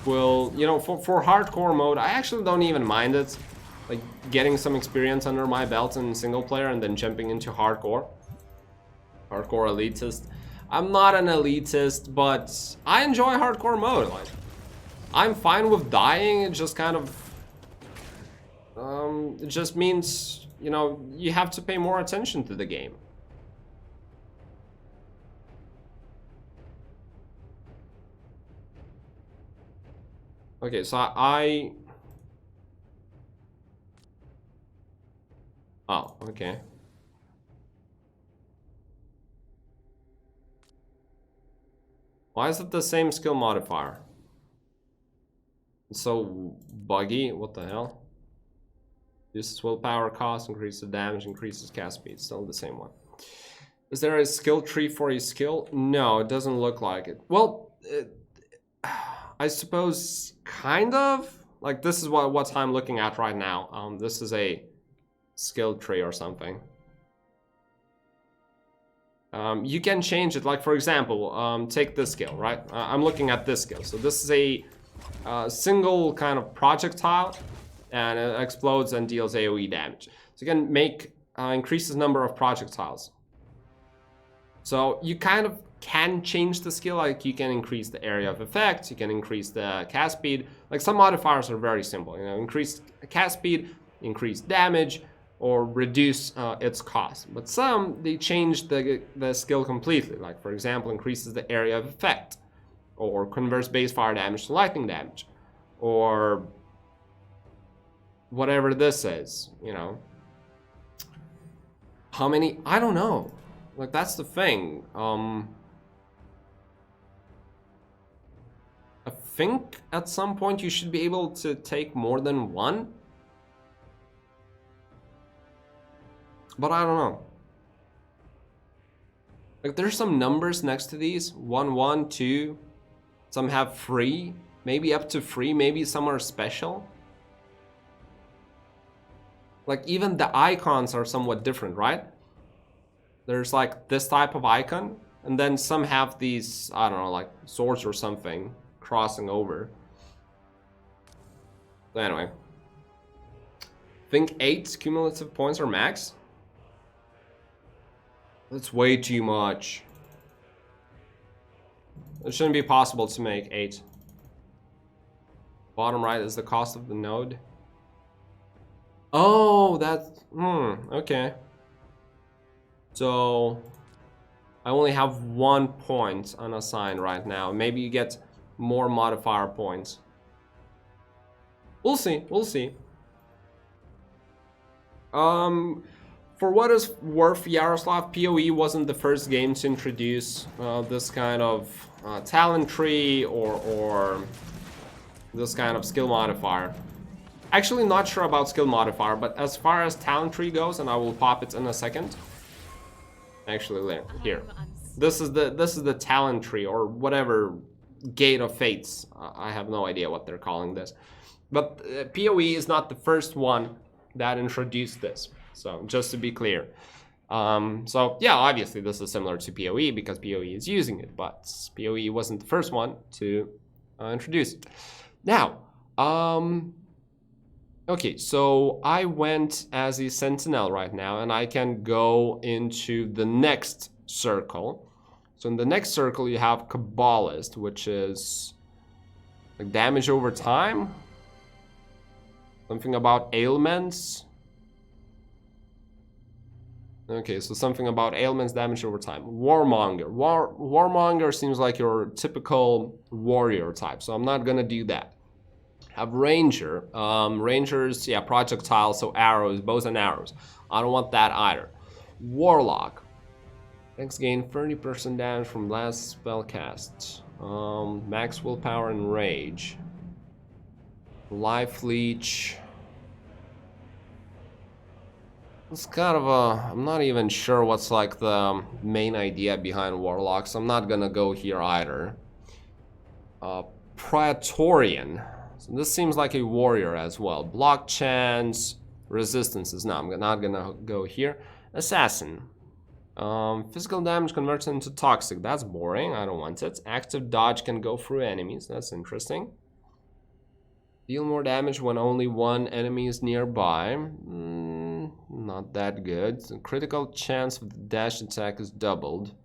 Will, you know, for hardcore mode, I actually don't even mind it. Like, getting some experience under my belt in single player and then jumping into hardcore. Hardcore elitist. I'm not an elitist, but I enjoy hardcore mode. Like, I'm fine with dying. It just kind of... it just means, you know, you have to pay more attention to the game. Okay, so oh, okay. Why is it the same skill modifier? It's so buggy, what the hell? Reduces willpower cost, increases damage, increases cast speed. Still the same one. Is there a skill tree for a skill? No, it doesn't look like it. Well, I suppose kind of. Like, this is what I'm looking at right now. This is a skill tree or something. You can change it. Like, for example, take this skill, right? I'm looking at this skill. So this is a single kind of projectile, and it explodes and deals AoE damage. So you can make increases number of projectiles. So you kind of can change the skill, like you can increase the area of effect, you can increase the cast speed. Like, some modifiers are very simple, you know, increase cast speed, increase damage, or reduce its cost. But some, they change the skill completely. Like, for example, increases the area of effect, or converts base fire damage to lightning damage, or whatever this is, you know. How many? I don't know. Like, that's the thing. I think at some point you should be able to take more than one. But I don't know. Like, there's some numbers next to these. 1, 1, 2. Some have 3. Maybe up to 3. Maybe some are special. Like, even the icons are somewhat different, right? There's like this type of icon. And then some have these, I don't know, like swords or something crossing over. So anyway. I think 8 cumulative points are max. That's way too much. It shouldn't be possible to make 8. Bottom right is the cost of the node. Oh, that's... okay. So, I only have 1 point unassigned right now. Maybe you get more modifier points. We'll see, we'll see. For what is worth, Yaroslav, PoE wasn't the first game to introduce this kind of talent tree or this kind of skill modifier. Actually, not sure about skill modifier, but as far as talent tree goes, and I will pop it in a second. Actually, here. This is the talent tree, or whatever, gate of fates. I have no idea what they're calling this. But PoE is not the first one that introduced this. So, just to be clear. So, yeah, obviously this is similar to PoE because PoE is using it, but PoE wasn't the first one to introduce it. Now, okay, so I went as a sentinel right now, and I can go into the next circle. So in the next circle, you have Kabbalist, which is like damage over time. Something about ailments. Okay, so something about ailments, damage over time. Warmonger. Warmonger seems like your typical warrior type, so I'm not gonna do that. Have Ranger. Rangers, yeah, projectile, so arrows, bows and arrows. I don't want that either. Warlock. Next gain 30% damage from last spell cast. Max willpower and rage. Life leech. It's kind of a... I'm not even sure what's like the main idea behind Warlocks. I'm not gonna go here either. Praetorian. So this seems like a warrior as well. Block chance, resistances. No, I'm not gonna go here. Assassin. Physical damage converts into toxic. That's boring. I don't want it. Active dodge can go through enemies. That's interesting. Deal more damage when only one enemy is nearby. Not that good. The critical chance of the dash attack is doubled.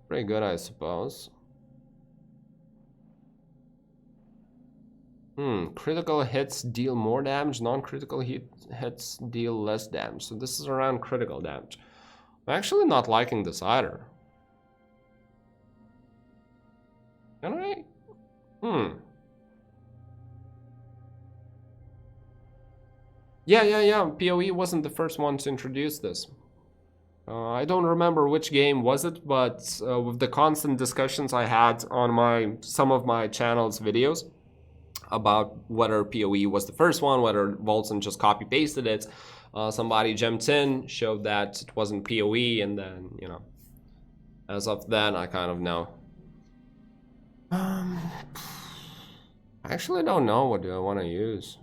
Pretty good, I suppose. Critical hits deal more damage. Non-critical hits deal less damage. So this is around critical damage. I'm actually not liking this either. Can I? Yeah. PoE wasn't the first one to introduce this. I don't remember which game was it, but with the constant discussions I had on some of my channel's videos about whether PoE was the first one, whether WOLCEN just copy-pasted it, somebody jumped in, showed that it wasn't PoE, and then, you know, as of then, I kind of know. I actually don't know. What do I want to use?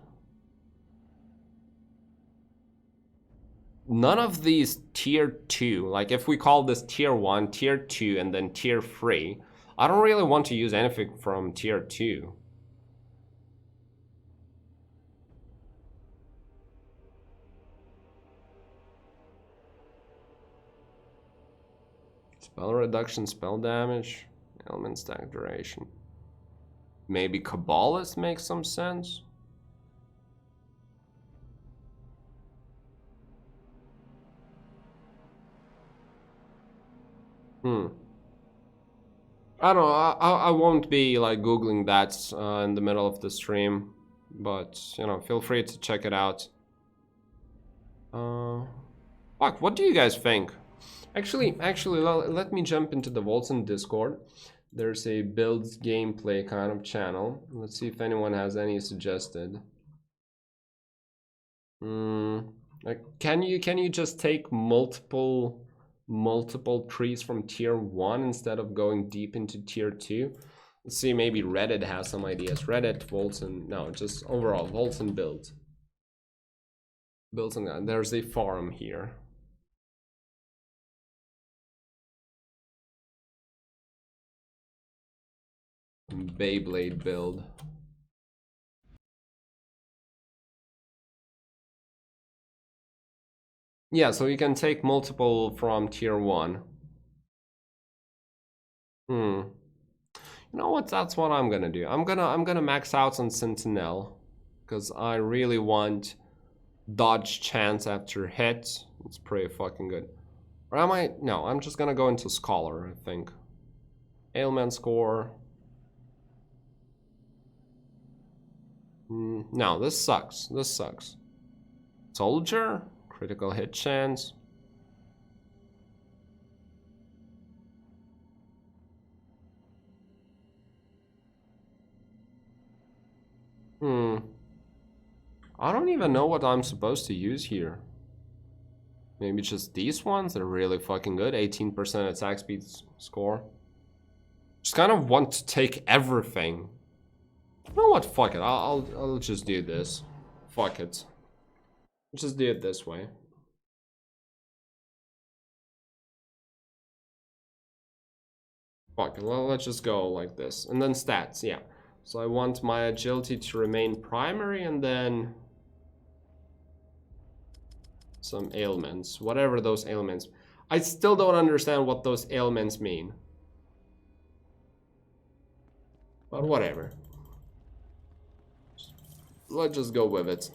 None of these tier 2, like if we call this tier 1, tier 2, and then tier 3, I don't really want to use anything from tier 2. Spell reduction, spell damage, element stack duration. Maybe Kabbalist makes some sense. I don't know, I won't be like Googling that in the middle of the stream, but, you know, feel free to check it out. Fuck, what do you guys think? Actually, let me jump into the WOLCEN Discord. There's a builds gameplay kind of channel. Let's see if anyone has any suggested. Like, can you just take multiple trees from tier 1 instead of going deep into tier 2? Let's see, maybe Reddit has some ideas. Reddit, WOLCEN, no, just overall, WOLCEN build. There's a forum here. Beyblade build. Yeah, so you can take multiple from tier 1. You know what? That's what I'm gonna do. I'm gonna max out on Sentinel because I really want dodge chance after hit. It's pretty fucking good. Or am I? No, I'm just gonna go into Scholar, I think. Ailment score. No, this sucks. This sucks. Soldier, critical hit chance. I don't even know what I'm supposed to use here. Maybe just these ones. They're really fucking good. 18% attack speed score. Just kind of want to take everything. You know what? Fuck it. I'll just do this. Fuck it. Just do it this way. Fuck it. Well, let's just go like this. And then stats, yeah. So I want my agility to remain primary and then some ailments. Whatever those ailments. I still don't understand what those ailments mean. But whatever. Let's just go with it.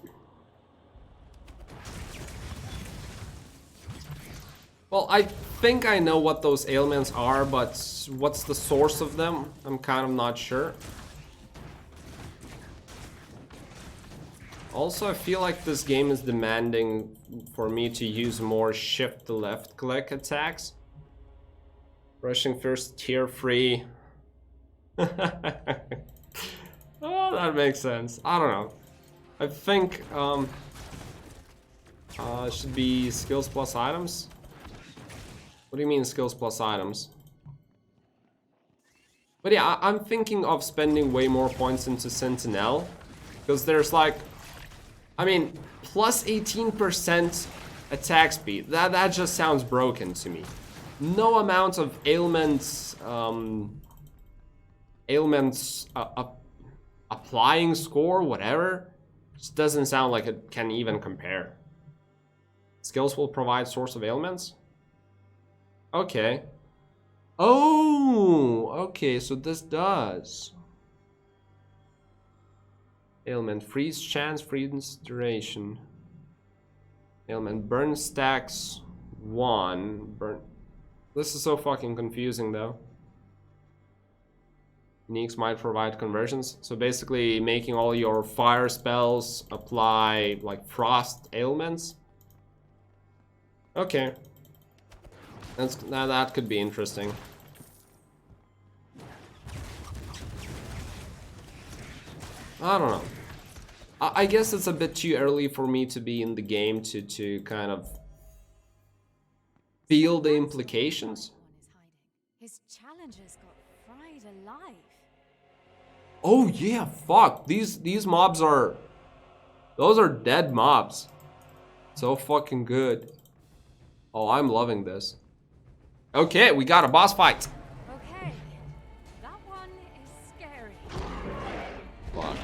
Well, I think I know what those ailments are, but what's the source of them? I'm kind of not sure. Also, I feel like this game is demanding for me to use more shift left click attacks. Rushing first, tier 3. Oh, that makes sense. I don't know. I think it should be skills plus items. What do you mean skills plus items? But yeah, I'm thinking of spending way more points into Sentinel Because there's like, I mean, plus 18% attack speed. That just sounds broken to me. No amount of ailments, applying score, whatever, just doesn't sound like it can even compare. Skills will provide source of ailments. Okay. Oh, okay, so this does. Ailment, freeze chance, freeze duration. Ailment, burn stacks 1. Burn. This is so fucking confusing though. Uniques might provide conversions. So basically making all your fire spells apply like frost ailments. Okay. Now that could be interesting. I don't know. I guess it's a bit too early for me to be in the game to kind of feel the implications. His challengers got fried alive. Oh yeah, fuck. These mobs are, those are dead mobs. So fucking good. Oh, I'm loving this. Okay, we got a boss fight. Okay, that one is scary. Fuck.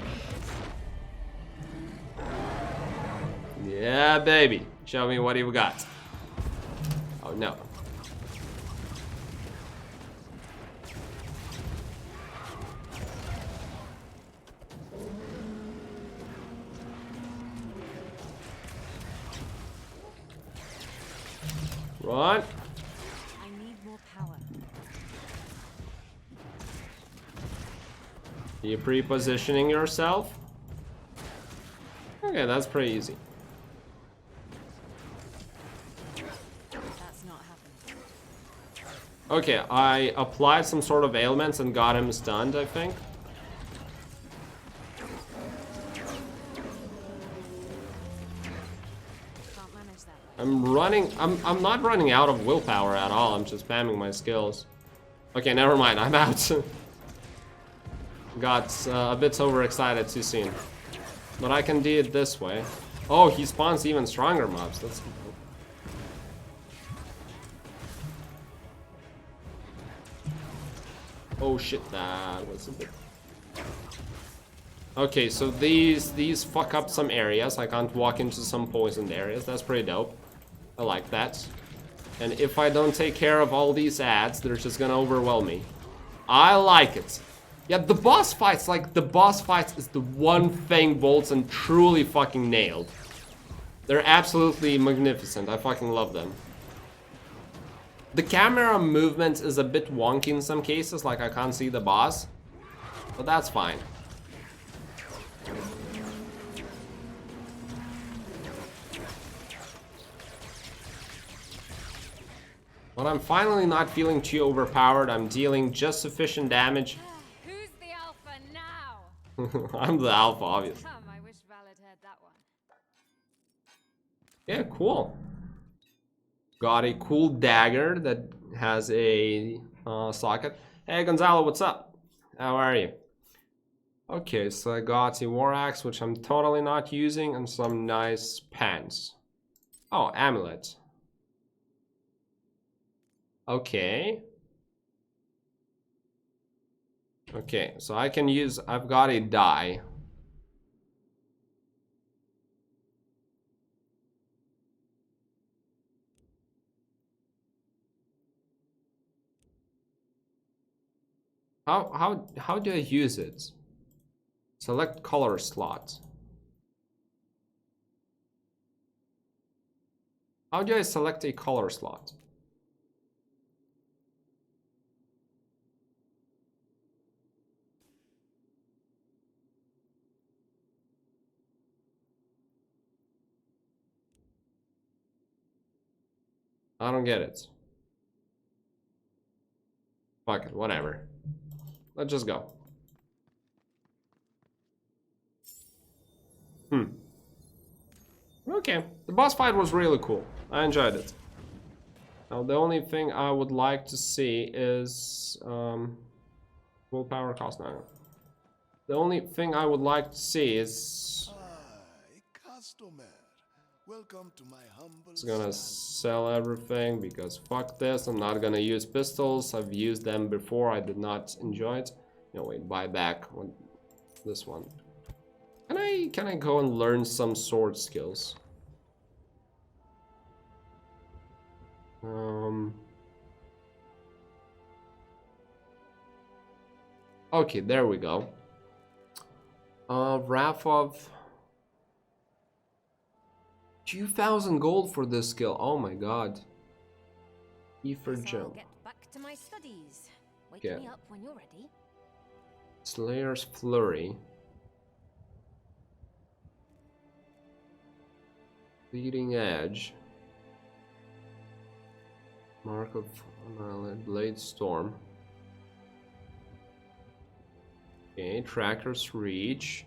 Yeah, baby. Show me what you got. Oh no. Run. I need more power. Are you pre-positioning yourself? Okay, that's pretty easy. That's not happening. Okay, I applied some sort of ailments and got him stunned, I think. Can't manage that. I'm not running out of willpower at all. I'm just spamming my skills. Okay, never mind. I'm out. Got a bit overexcited too soon. But I can do it this way. Oh, he spawns even stronger mobs. That's cool. Oh shit, that was a bit... Okay, so these fuck up some areas. I can't walk into some poisoned areas. That's pretty dope. I like that. And if I don't take care of all these ads, they're just gonna overwhelm me. I like it. Yeah, the boss fights, like, the boss fights is the one thing WOLCEN truly fucking nailed. They're absolutely magnificent. I fucking love them. The camera movement is a bit wonky in some cases, like I can't see the boss. But that's fine. But I'm finally not feeling too overpowered. I'm dealing just sufficient damage. Who's the alpha now? I'm the alpha, obviously. I wish Val had heard that one. Yeah, cool. Got a cool dagger that has a socket. Hey, Gonzalo, what's up? How are you? Okay, so I got a war axe, which I'm totally not using, and some nice pants. Oh, amulet. Okay. Okay, so I can use, I've got a die. How do I use it? Select color slot. How do I select a color slot? I don't get it. Fuck it, whatever. Let's just go. Okay, the boss fight was really cool. I enjoyed it. Now the only thing I would like to see is willpower cost now. The only thing I would like to see is... customer. Welcome to my humble Just gonna stand. sell everything because fuck this. I'm not gonna use pistols. I've used them before. I did not enjoy it. No, wait, buy back this one. Can I go and learn some sword skills? Okay, there we go. Wrath of 2,000 gold for this skill. Oh my god. E for Guess I'll jump. get back to my studies. Wake Yeah. me up when you're ready. Slayer's Flurry. Leading Edge. Mark of Blade Storm. Okay, Tracker's Reach.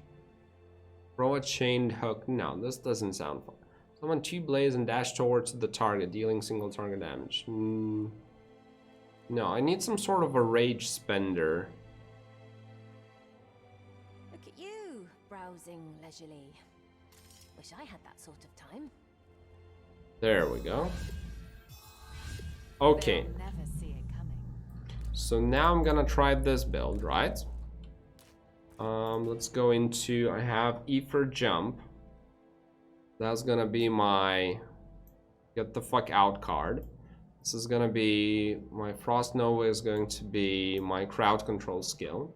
Throw a chained hook. No, this doesn't sound fun. Summon 2 blades and dash towards the target, dealing single target damage. No, I need some sort of a rage spender. Look at you, browsing leisurely. Wish I had that sort of time. There we go. Okay, They'll never see it coming. so now I'm gonna try this build, right? Let's go into, I have E for jump. That's gonna be my get the fuck out card. This is gonna be my Frost Nova, is going to be my crowd control skill.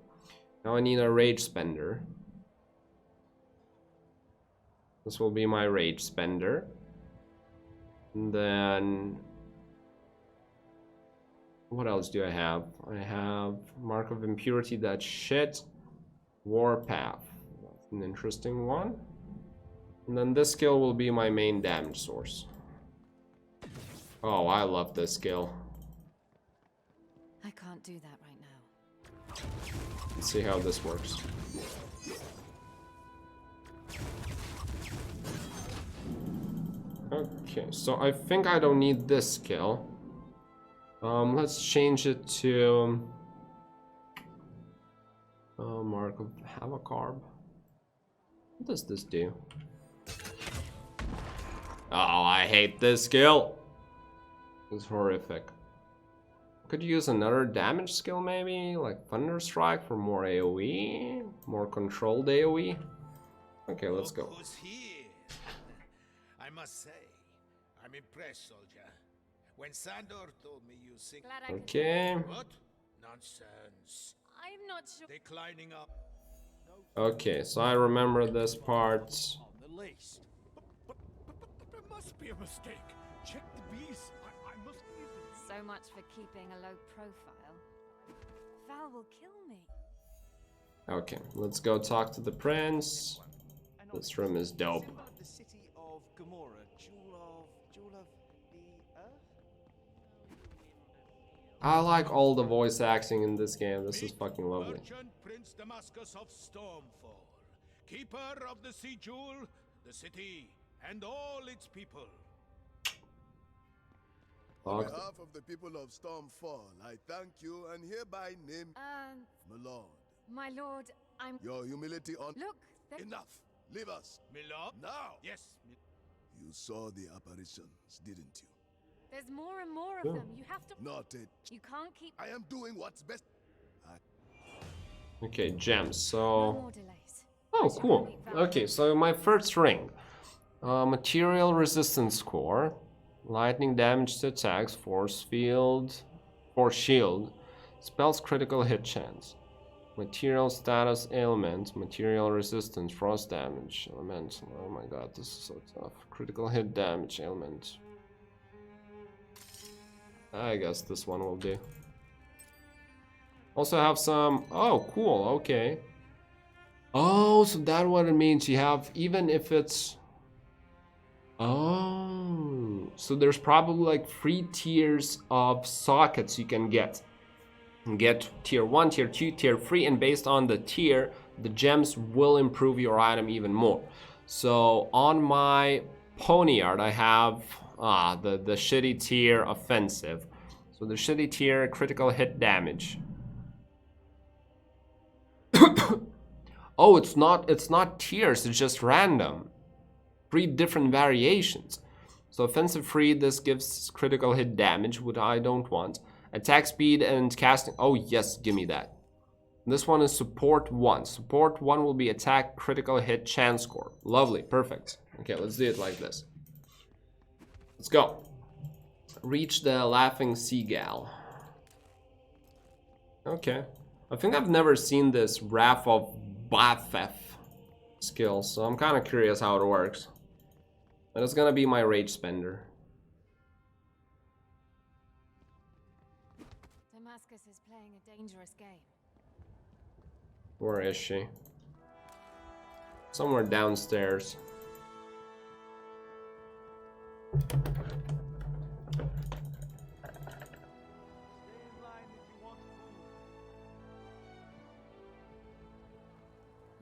Now I need a rage spender. This will be my rage spender. And then what else do I have? I have Mark of Impurity, that's shit. Warpath, that's an interesting one. And then this skill will be my main damage source. Oh, I love this skill. I can't do that right now. Let's see how this works. Okay, so I think I don't need this skill. Let's change it to Mark of Havocarb. What does this do? Oh, I hate this skill. It's horrific. Could use another damage skill maybe, like Thunder Strike for more AoE, more controlled AoE. Okay, let's go. Look who's here. I must say, I'm impressed, soldier. When Sandor told me you sing... Glad I could. Okay. What? Nonsense. I'm not sure. Declining up. Okay, so I remember this part. On the list. But there must be a mistake. Check the beast. I must be... So much for keeping a low profile. Val will kill me. Okay, let's go talk to the prince. This room is dope. About the city of Gomorrah, jewel of the earth. I like all the voice acting in this game. This is fucking lovely. Merchant Prince Damascus of Stormfall, keeper of the sea jewel, the city, and all its people. On Talk. behalf of the people of Stormfall, I thank you and hereby name my lord. My lord, I'm. Your humility on... Look, there. Enough! Leave us! Milord? Now! Yes. You saw the apparitions, didn't you? There's more and more of Yeah. them. You have to. Not it. You can't keep. I am doing what's best. Okay, gems. No So, more delays. oh, I should cool. go meet Val. Okay, so my first ring, material resistance core, lightning damage to attacks, force field, force shield, spells critical hit chance, material status ailment, material resistance, frost damage, element. Oh my god, this is so tough. Critical hit damage ailment. I guess this one will do. Also have some. Oh, cool. Okay. Oh, so that's what it means. You have, even if it's. Oh, so there's probably like 3 tiers of sockets you can get. You can get tier 1, tier 2, tier 3, and based on the tier, the gems will improve your item even more. So on my poniard, I have the shitty tier offensive. So the shitty tier critical hit damage. Oh, it's not tiers, it's just random. 3 different variations. So offensive free, this gives critical hit damage, which I don't want. Attack speed and casting. Oh yes, give me that. This one is support 1. Support 1 will be attack, critical hit, chance score. Lovely, perfect. Okay, let's do it like this. Let's go. Reach the laughing seagull. Okay. I think I've never seen this Wrath of Batheth skill, so I'm kind of curious how it works. But it's gonna be my rage spender. Damascus is playing a dangerous game. Where is she? Somewhere downstairs.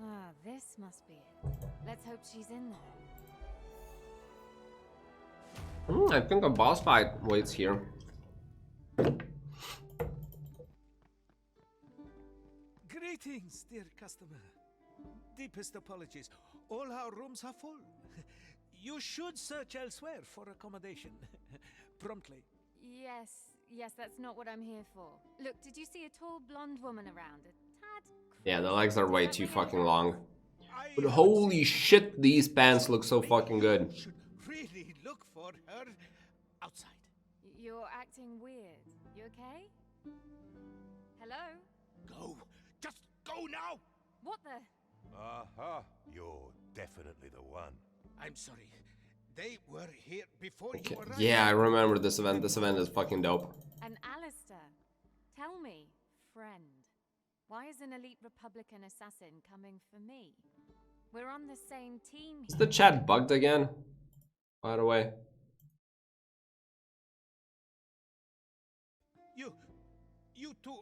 Ah, this must be it. Let's hope she's in there. I think a boss fight waits here. Greetings, dear customer. Deepest apologies. All our rooms are full. You should search elsewhere for accommodation. Promptly. Yes, that's not what I'm here for. Look, did you see a tall blonde woman around? A tad Yeah, the legs are way too fucking long. I But holy shit, these pants look so fucking good. should really look for her outside. You're acting weird. You okay? Hello? Go. Just go now. What the? Aha, you're definitely the one. I'm sorry. They were here before Okay. you arrived. Yeah, I remember this event. This event is fucking dope. And Alistair, tell me, friend, why is an elite Republican assassin coming for me? We're on the same team Is here. the chat bugged again? By the way. You two.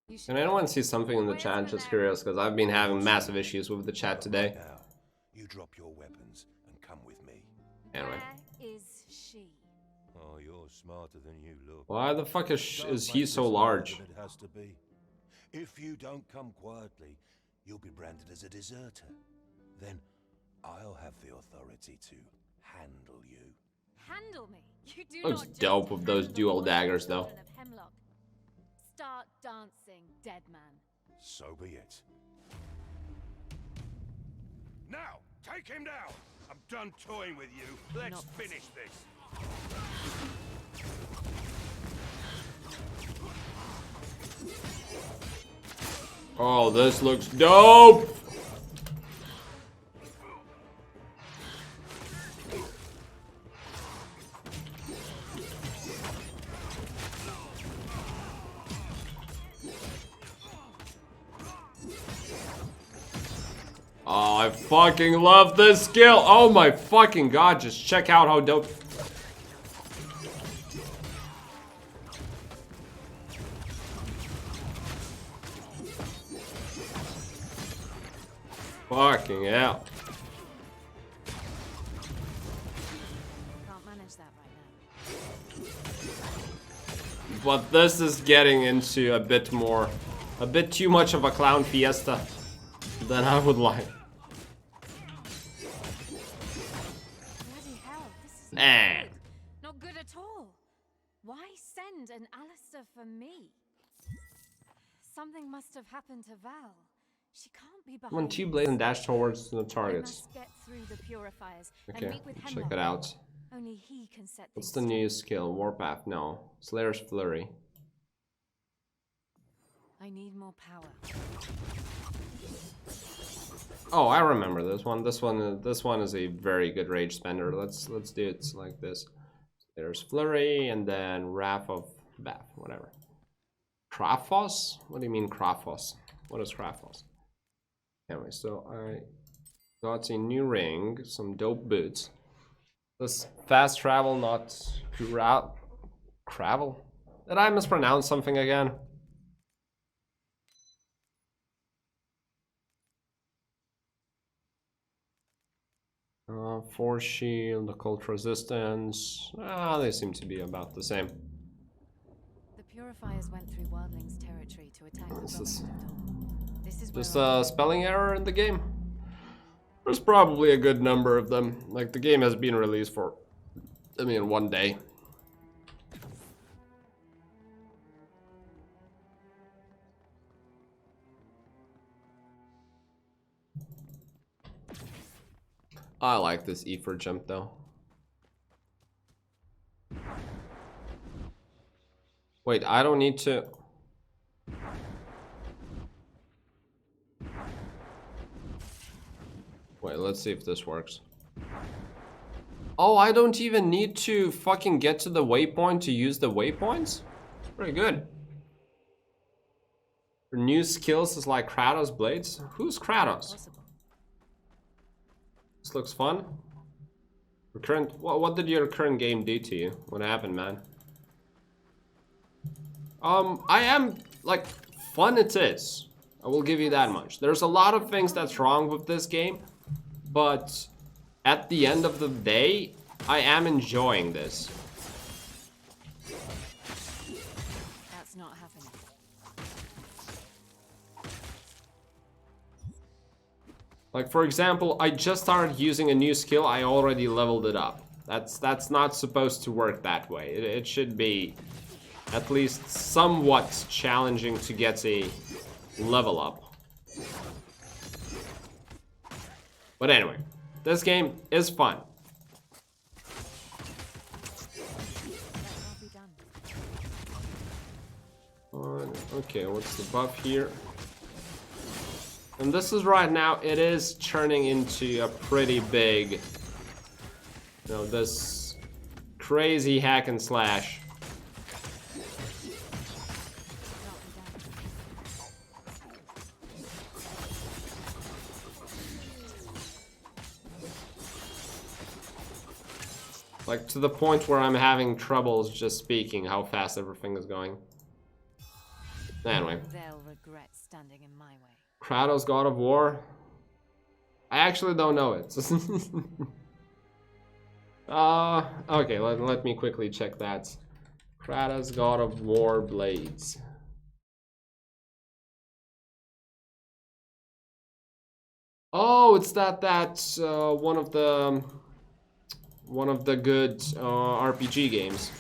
You should Can anyone see something in the Where's chat? Just Valeria? curious, because I've been having massive issues with the chat today. Now, you drop your weapons and come with me. Anyway. Where is she? Oh, you're smarter than you look. Why the fuck is Don't he make so this large? harder than it has to be. If you don't come quietly, you'll be branded as a deserter. Then I'll have the authority to handle you. Handle me. You do Looks not just dope with those handle dual the daggers, though. children of Hemlock. Start dancing, dead man. So be it. Now, take him down! I'm done toying with you. Let's finish this. Oh, this looks dope! Oh, I fucking love this skill! Oh my fucking god, just check out how dope. Fucking hell. Can't manage that right now. But this is getting into a bit too much of a clown fiesta than I would like. Bloody hell, this is Nah. not good at all. Why send an Alistair for me? Something must have happened to Val. She can't be behind. Come on, 2 blades and dash towards the I targets. must get through the purifiers and Okay, meet with check Hemlock. it out. Only he can set What's things the new skill? Warpath? No. Slayer's Flurry. I need more power. Oh, I remember this one. This one is a very good rage spender. Let's do it like this. There's Flurry and then Wrath of Bath, whatever. Kraphos? What do you mean Kraphos? What is Kraphos? Anyway, so I got a new ring, some dope boots. This fast travel, not travel. Did I mispronounce something again? Force shield, occult resistance. They seem to be about the same. The purifiers went through Wildling's territory to attack the This Brotherhood is- of Dawn. This is where Just a spelling error in the game. There's probably a good number of them. Like, the game has been released for, I mean, 1 day. I like this E for jump though. Wait, I don't need to... Wait, let's see if this works. Oh, I don't even need to fucking get to the waypoint to use the waypoints? Pretty good. For new skills is like Kratos blades. Who's Kratos? This looks fun. What did your current game do to you? What happened, man? I am, like, fun it is. I will give you that much. There's a lot of things that's wrong with this game, but at the end of the day, I am enjoying this. That's not happening. Like, for example, I just started using a new skill, I already leveled it up. That's not supposed to work that way. It should be at least somewhat challenging to get a level up. But anyway, this game is fun. Okay, what's the buff here? And this is right now, it is turning into a pretty big, you know, this crazy hack and slash. Like, to the point where I'm having troubles just speaking how fast everything is going. Anyway. They'll regret standing in my way. Kratos, God of War. I actually don't know it. Okay, let me quickly check that. Kratos, God of War blades. Oh, it's that one of the good RPG games.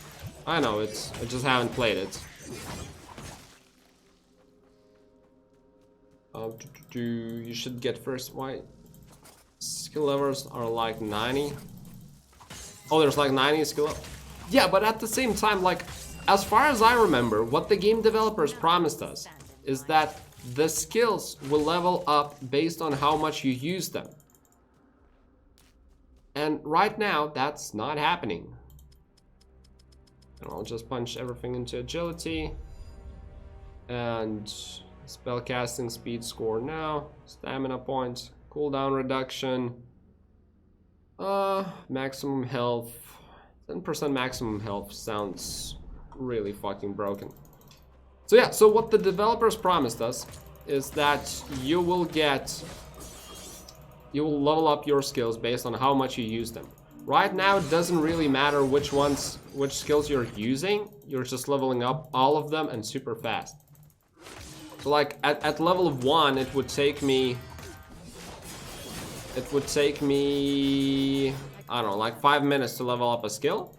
I know it. I just haven't played it. You should get first. Why? Skill levels are like 90. Oh, there's like 90 skill levels. Yeah, but at the same time, like, as far as I remember, what the game developers promised us is that the skills will level up based on how much you use them. And right now, that's not happening. And I'll just punch everything into agility. And spellcasting speed score now. Stamina points. Cooldown reduction. Maximum health. 10% maximum health sounds really fucking broken. So yeah, so what the developers promised us is that you will level up your skills based on how much you use them. Right now, it doesn't really matter which skills you're using. You're just leveling up all of them and super fast. So like at level 1, it would take me, I don't know, like 5 minutes to level up a skill.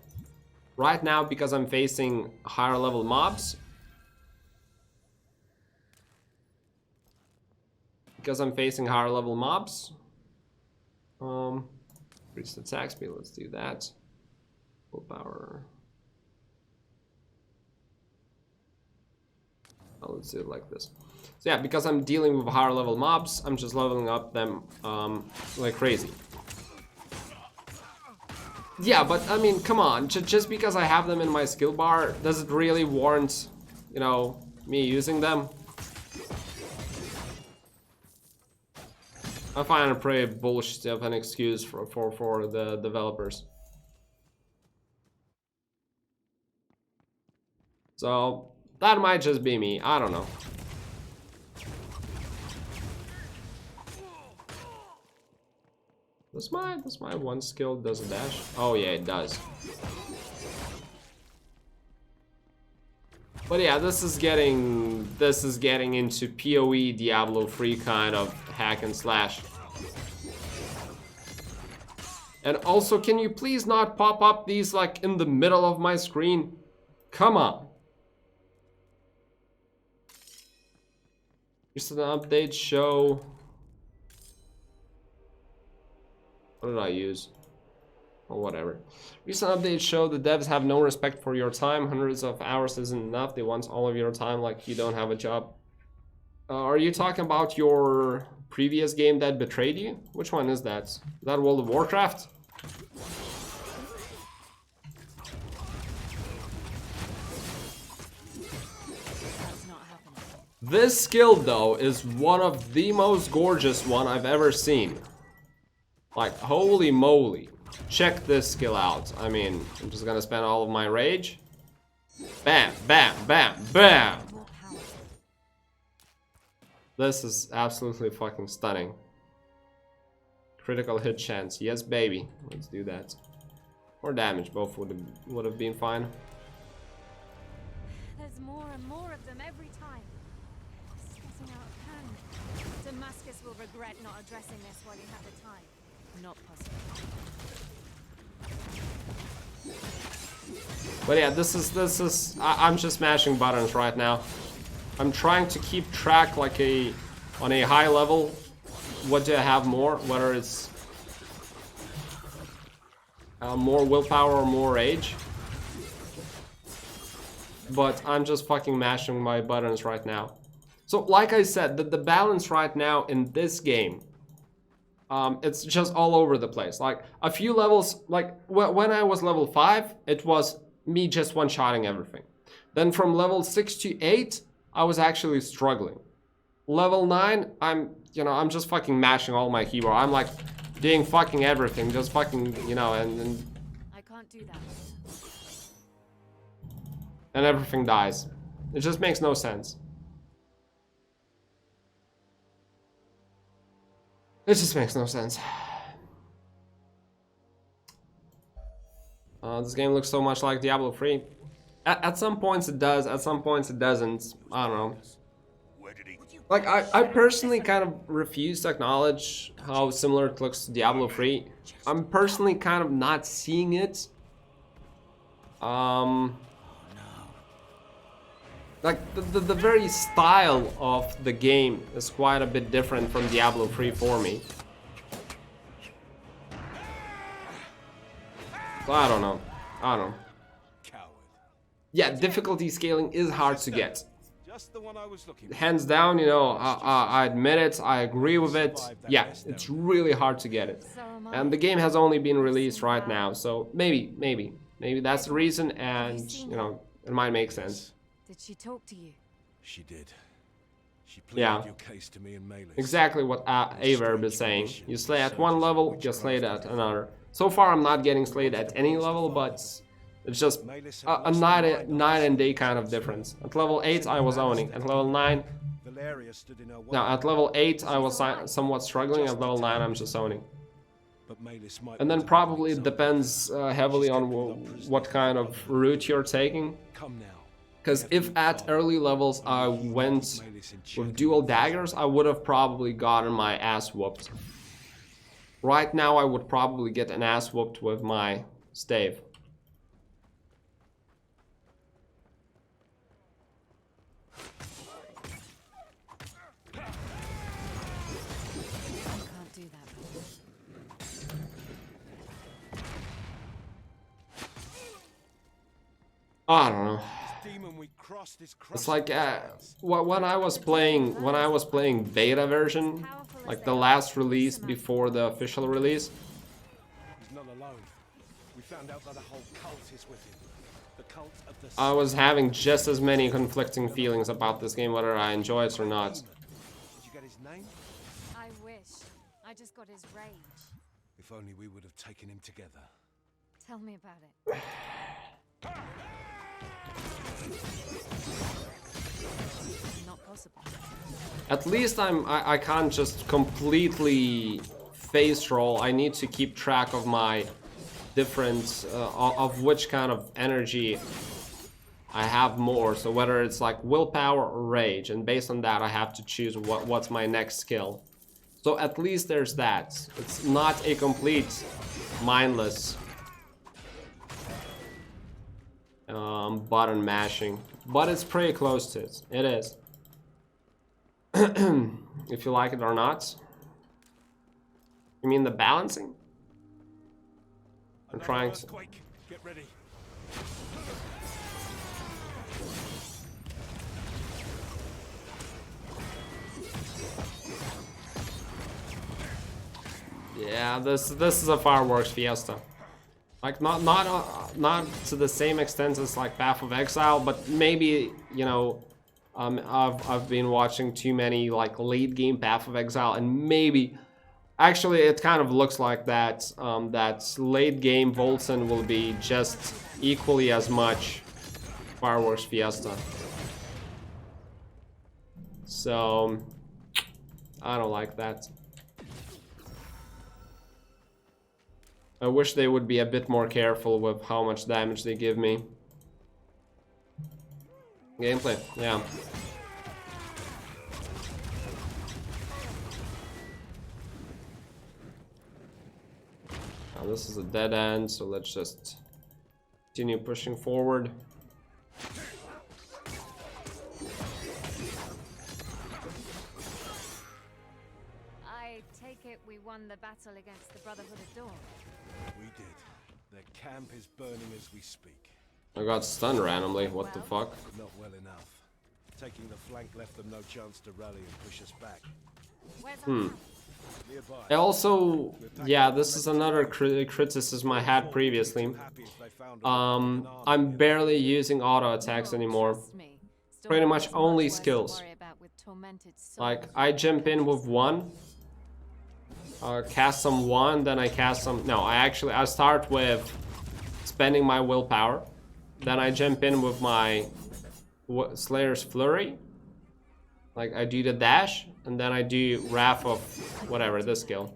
Right now, because I'm facing higher level mobs, increase attack speed, let's do that. Full power. Oh, let's do it like this. So yeah, because I'm dealing with higher level mobs, I'm just leveling up them like crazy. Yeah, but I mean, come on, just because I have them in my skill bar, does it really warrant, you know, me using them? I find it pretty bullshit of an excuse for the developers. So that might just be me, I don't know. Does my one skill does a dash? Oh yeah, it does. But yeah, this is getting into PoE Diablo 3 kind of hack and slash. And also, can you please not pop up these like in the middle of my screen? Come on. Recent update show. What did I use? Or whatever. Recent updates show the devs have no respect for your time. Hundreds of hours isn't enough. They want all of your time like you don't have a job. Are you talking about your previous game that betrayed you? Which one is that? Is that World of Warcraft? This skill though is one of the most gorgeous one I've ever seen. Like, holy moly. Check this skill out. I mean, I'm just gonna spend all of my rage. Bam, bam, bam, bam. This is absolutely fucking stunning. Critical hit chance. Yes, baby. Let's do that. Or damage. Both would have been fine. There's more and more of them every time. Stressing out of hand. Damascus will regret not addressing this while you have the time. Not possible. But yeah, this is I'm just mashing buttons right now. I'm trying to keep track like on a high level. What do I have more? Whether it's more willpower or more rage. But I'm just fucking mashing my buttons right now. So like I said, the balance right now in this game, it's just all over the place. Like a few levels, like when I was level 5, it was me just one-shotting everything. Then from level 6 to 8, I was actually struggling. Level 9, I'm just fucking mashing all my keyboard. I'm like doing fucking everything, just fucking, and I can't do that. and everything dies. It just makes no sense. It just makes no sense. This game looks so much like Diablo 3. At some points it does, at some points it doesn't. I don't know. Like, I personally kind of refuse to acknowledge how similar it looks to Diablo 3. I'm personally kind of not seeing it. Like, the very style of the game is quite a bit different from Diablo 3 for me. So I don't know. Yeah, difficulty scaling is hard to get. Just the one I was looking for. Hands down, I admit it, I agree with it. Yeah, it's really hard to get it. And the game has only been released right now, so maybe that's the reason, and, it might make sense. Did she talk to you? She did. She pleaded your case to me and Melis. Exactly what Averb is saying. You slay at one level, you slay at another. So far I'm not getting slayed at any level, but it's just a night and day kind of difference. At level 8 I was owning. At level 9... Now, at level 8 I was somewhat struggling. At level 9 I'm just owning. And then probably it depends heavily on what kind of route you're taking. Because if at early levels I went with dual daggers, I would have probably gotten my ass whooped. Right now I would probably get an ass whooped with my stave. I don't know. It's like when I was playing beta version, like the last release before the official release. He's not alone. We found out that a whole cult is with him. The cult of the I was having just as many conflicting feelings about this game, whether I enjoy it or not. Did you get his name? I wish. I just got his rage. If only we would have taken him together. Tell me about it. Not possible. At least I can't just completely face roll. I need to keep track of my different of which kind of energy I have more. So whether it's like willpower or rage, and based on that I have to choose what's my next skill. So at least there's that. It's not a complete mindless button mashing, but it's pretty close to it. It is. If you like it or not. You mean the balancing? I'm trying to. Get ready. Yeah, this is a fireworks fiesta. Like not to the same extent as like Path of Exile, but maybe, you know, I've been watching too many like late game Path of Exile, and maybe actually it kind of looks like that that late game WOLCEN will be just equally as much fireworks fiesta. So I don't like that. I wish they would be a bit more careful with how much damage they give me. Gameplay, yeah. Now this is a dead end, so let's just continue pushing forward. I take it we won the battle against the Brotherhood of Dawn. We did. Their camp is burning as we speak. I got stunned randomly, what the fuck? Not well enough. Taking the flank left them no chance to rally and push us back. Where's our camp? Nearby. I also, yeah, this is another criticism I had previously. I'm barely using auto attacks anymore. Trust me, Storm Pretty much has only worse to skills. worry about with tormented Like, souls. I jump in with one, cast some one, then I cast some... No, I start with spending my willpower. Then I jump in with my Slayer's Flurry. Like, I do the dash, and then I do Wrath of whatever, this skill.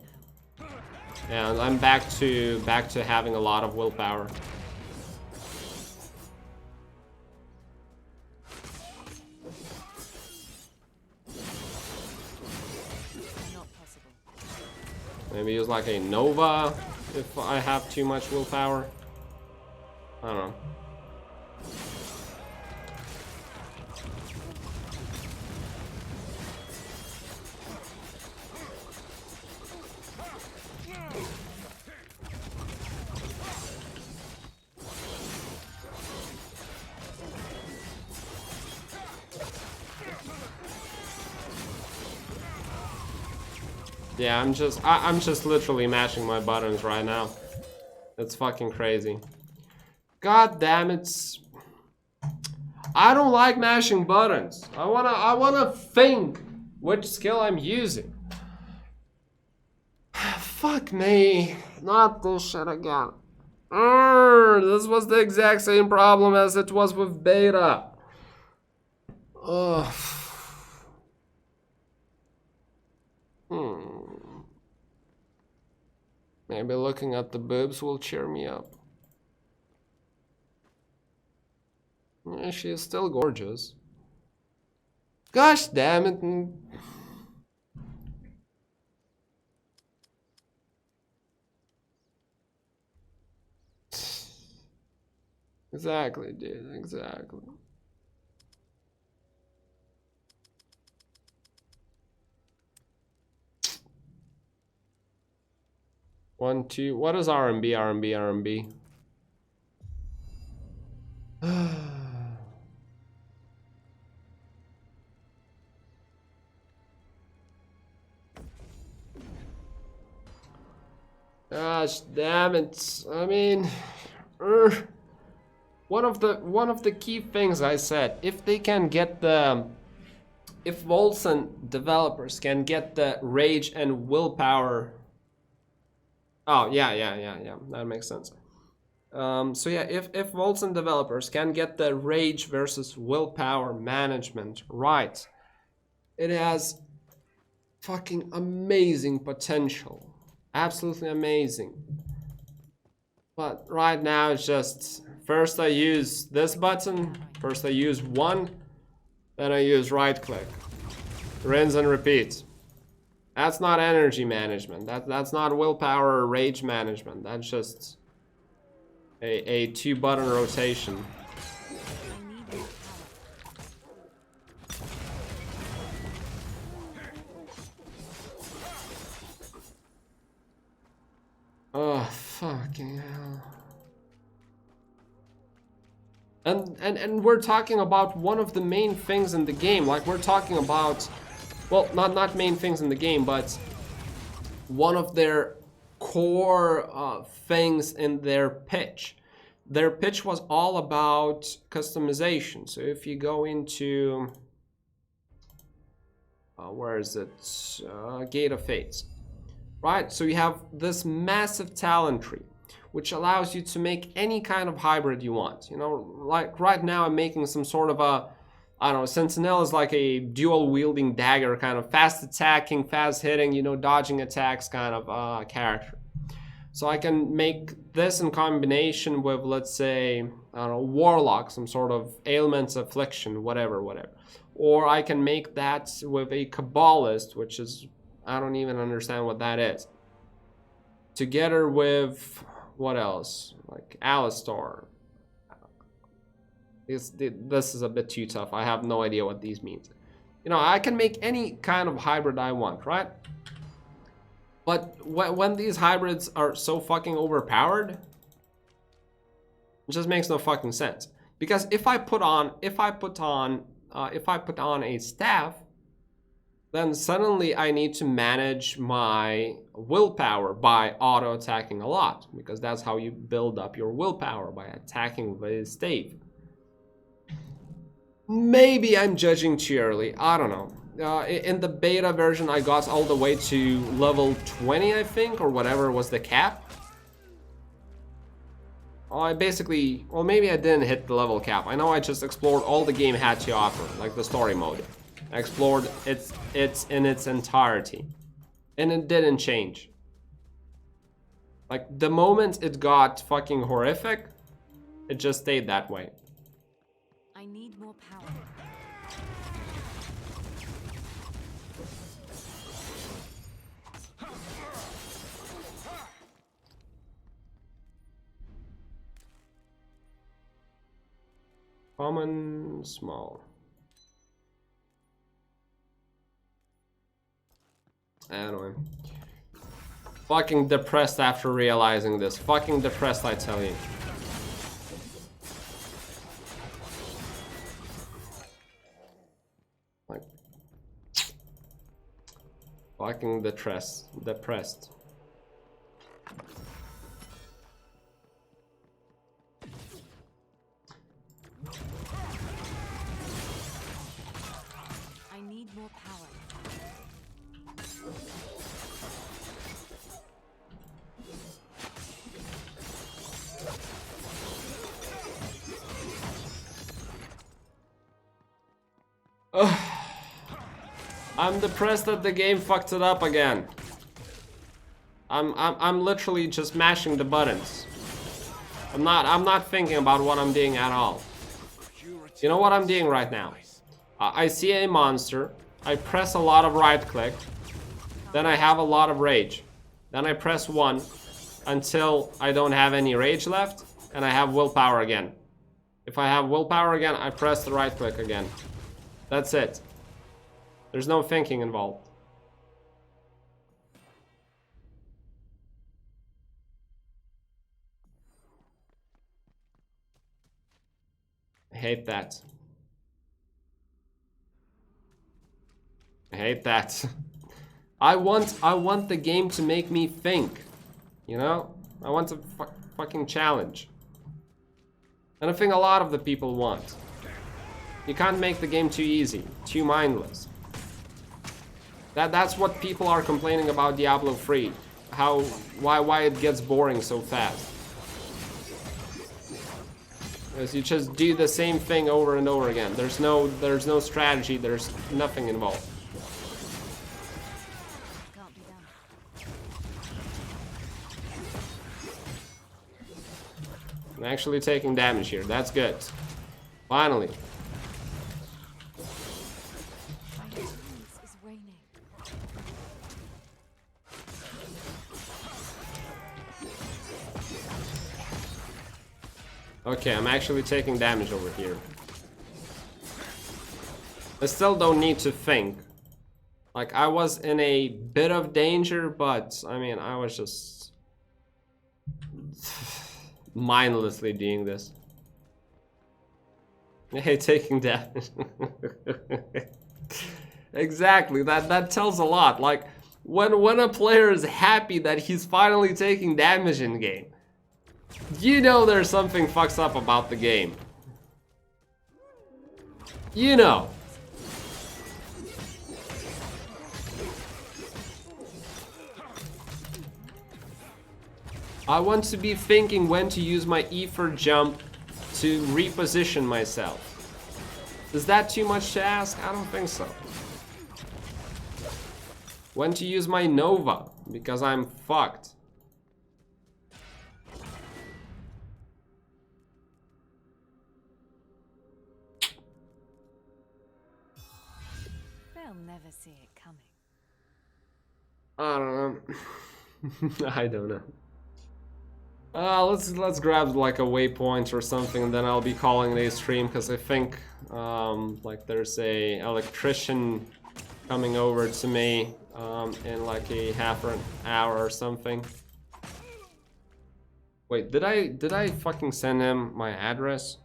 And I'm back to having a lot of willpower. Not possible. Maybe use like a Nova if I have too much willpower. I don't know. Yeah, I'm just literally mashing my buttons right now. It's fucking crazy. God damn it. I don't like mashing buttons. I wanna think which skill I'm using. Fuck me. Not this shit again. This was the exact same problem as it was with beta. Ugh. Maybe looking at the boobs will cheer me up. Yeah, she is still gorgeous. Gosh damn it. Exactly, dude, exactly. One, two, what is RMB, RMB, RMB? Gosh damn it. I mean, one of the key things I said, if they can get the, if WOLCEN developers can get the rage and willpower. Oh yeah, that makes sense. So yeah, if WOLCEN developers can get the rage versus willpower management right, it has fucking amazing potential. Absolutely amazing. But right now it's just First I use this button. First I use 1. Then I use right click. Rinse and repeat. That's not energy management. That's not willpower or rage management. That's just a 2-button rotation. Oh, fucking hell. And we're talking about one of the main things in the game. Like, we're talking about, well, not main things in the game, but one of their core things in their pitch. Their pitch was all about customization. So if you go into, where is it? Gate of Fates. Right, so you have this massive talent tree, which allows you to make any kind of hybrid you want. You know, like right now I'm making some sort of a, I don't know, Sentinel is like a dual wielding dagger, kind of fast attacking, fast hitting, you know, dodging attacks kind of character. So I can make this in combination with, let's say, I don't know, Warlock, some sort of ailments, affliction, whatever. Or I can make that with a Kabbalist, which is, I don't even understand what that is. Together with, what else? Like Alistar. This is a bit too tough. I have no idea what these means. You know, I can make any kind of hybrid I want, right? But when these hybrids are so fucking overpowered, it just makes no fucking sense. Because if I put on a staff, then suddenly I need to manage my willpower by auto-attacking a lot, because that's how you build up your willpower, by attacking with a stave. Maybe I'm judging too early, I don't know. In the beta version I got all the way to level 20, I think, or whatever was the cap. I basically, well, maybe I didn't hit the level cap. I know I just explored all the game had to offer, like the story mode. I explored it's in its entirety, and it didn't change. Like, the moment it got fucking horrific, it just stayed that way. I need more power. Common, small. Anyway. Fucking depressed after realizing this. Fucking depressed, I tell you. Like, fucking depressed. I need more power. I'm depressed that the game fucked it up again. I'm literally just mashing the buttons. I'm not thinking about what I'm doing at all. You know what I'm doing right now? I see a monster, I press a lot of right click, then I have a lot of rage. Then I press 1 until I don't have any rage left, and I have willpower again. If I have willpower again, I press the right click again. That's it. There's no thinking involved. I hate that. I hate that. I want the game to make me think. You know? I want a fucking challenge. And I think a lot of the people want. You can't make the game too easy, too mindless. That's what people are complaining about Diablo 3. Why it gets boring so fast. Because you just do the same thing over and over again. There's no strategy, there's nothing involved. Can't be done. I'm actually taking damage here. That's good. Finally. Is raining. Okay, I'm actually taking damage over here. I still don't need to think. Like, I was in a bit of danger, but I mean, I was just mindlessly doing this. Hey, taking damage. Exactly, that tells a lot. Like, when a player is happy that he's finally taking damage in game, you know there's something fucks up about the game. You know. I want to be thinking when to use my E for jump to reposition myself. Is that too much to ask? I don't think so. When to use my Nova, because I'm fucked. They'll never see it coming. I don't know. I don't know. Let's grab like a waypoint or something, and then I'll be calling it a stream, because I think like there's a electrician coming over to me in like a half an hour or something. Wait, did I fucking send him my address?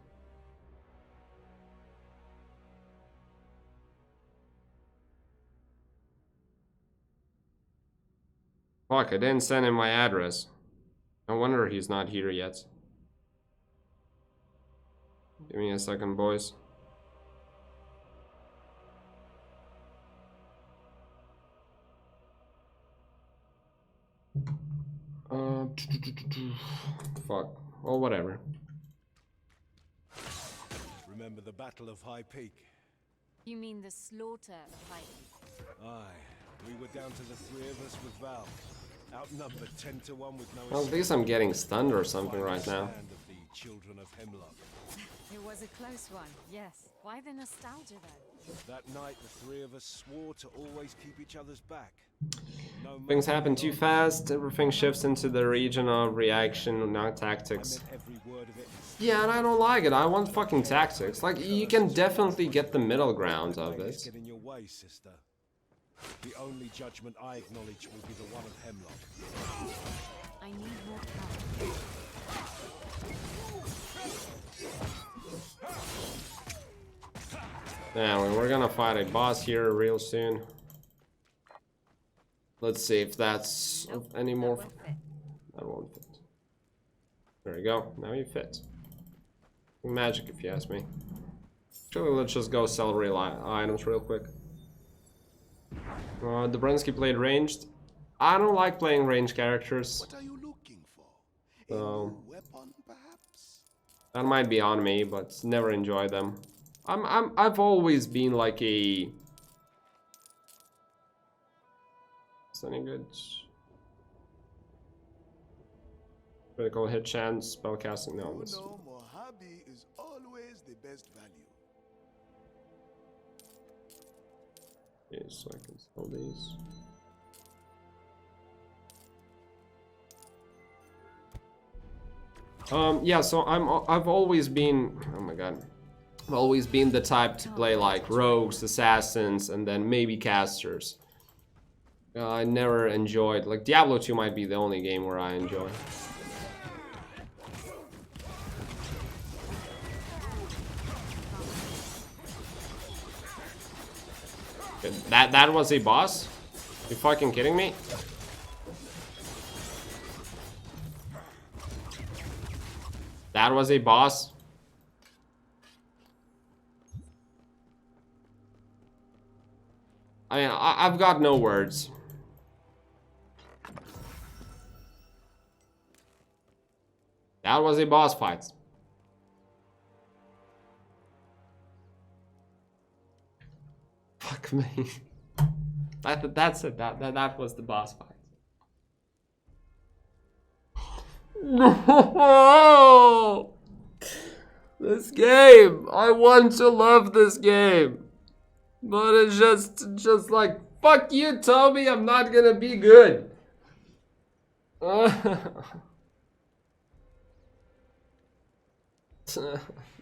Fuck, I didn't send him my address. No wonder he's not here yet. Give me a second, boys. Fuck. Well, whatever. Remember the Battle of High Peak? You mean the slaughter of Hyde? Aye, we were down to the three of us with Val. Outnumbered 10 to 1 with no Well, at least I'm getting stunned or something right now. stand of the children of Hemlock. It was a close one, yes. Why the nostalgia though? That night the three of us swore to always keep each other's back. No Things matter happen what too odds. fast, everything shifts into the region of reaction, not tactics. I meant every word of it. Yeah, and I don't like it. I want fucking tactics. Like, you can definitely get the middle ground of Let us it. get in your way, sister. The only judgment I acknowledge will be the one of Hemlock. I need more power. Yeah, we're gonna fight a boss here real soon. Let's see if that's of any more. That won't fit. That won't fit. There we go. Now you fit. Magic, if you ask me. Actually, let's just go sell real items real quick. Dobrensky played ranged. I don't like playing ranged characters. What are you looking for? A So new weapon, perhaps? that might be on me, but never enjoy them. I've always been like a. Is any good? Critical hit chance, spellcasting. No, You this. know, Mojave is always the best value. Okay, so I can sell these. Yeah, so I've always been, oh my god, I've always been the type to play like rogues, assassins, and then maybe casters. I never enjoyed, like Diablo 2 might be the only game where I enjoy. That was a boss? You fucking kidding me? That was a boss? I mean, I've got no words. That was a boss fight. Fuck me. That's it. That was the boss fight. No! This game, I want to love this game, but it's just like, fuck you, Toby. I'm not gonna be good.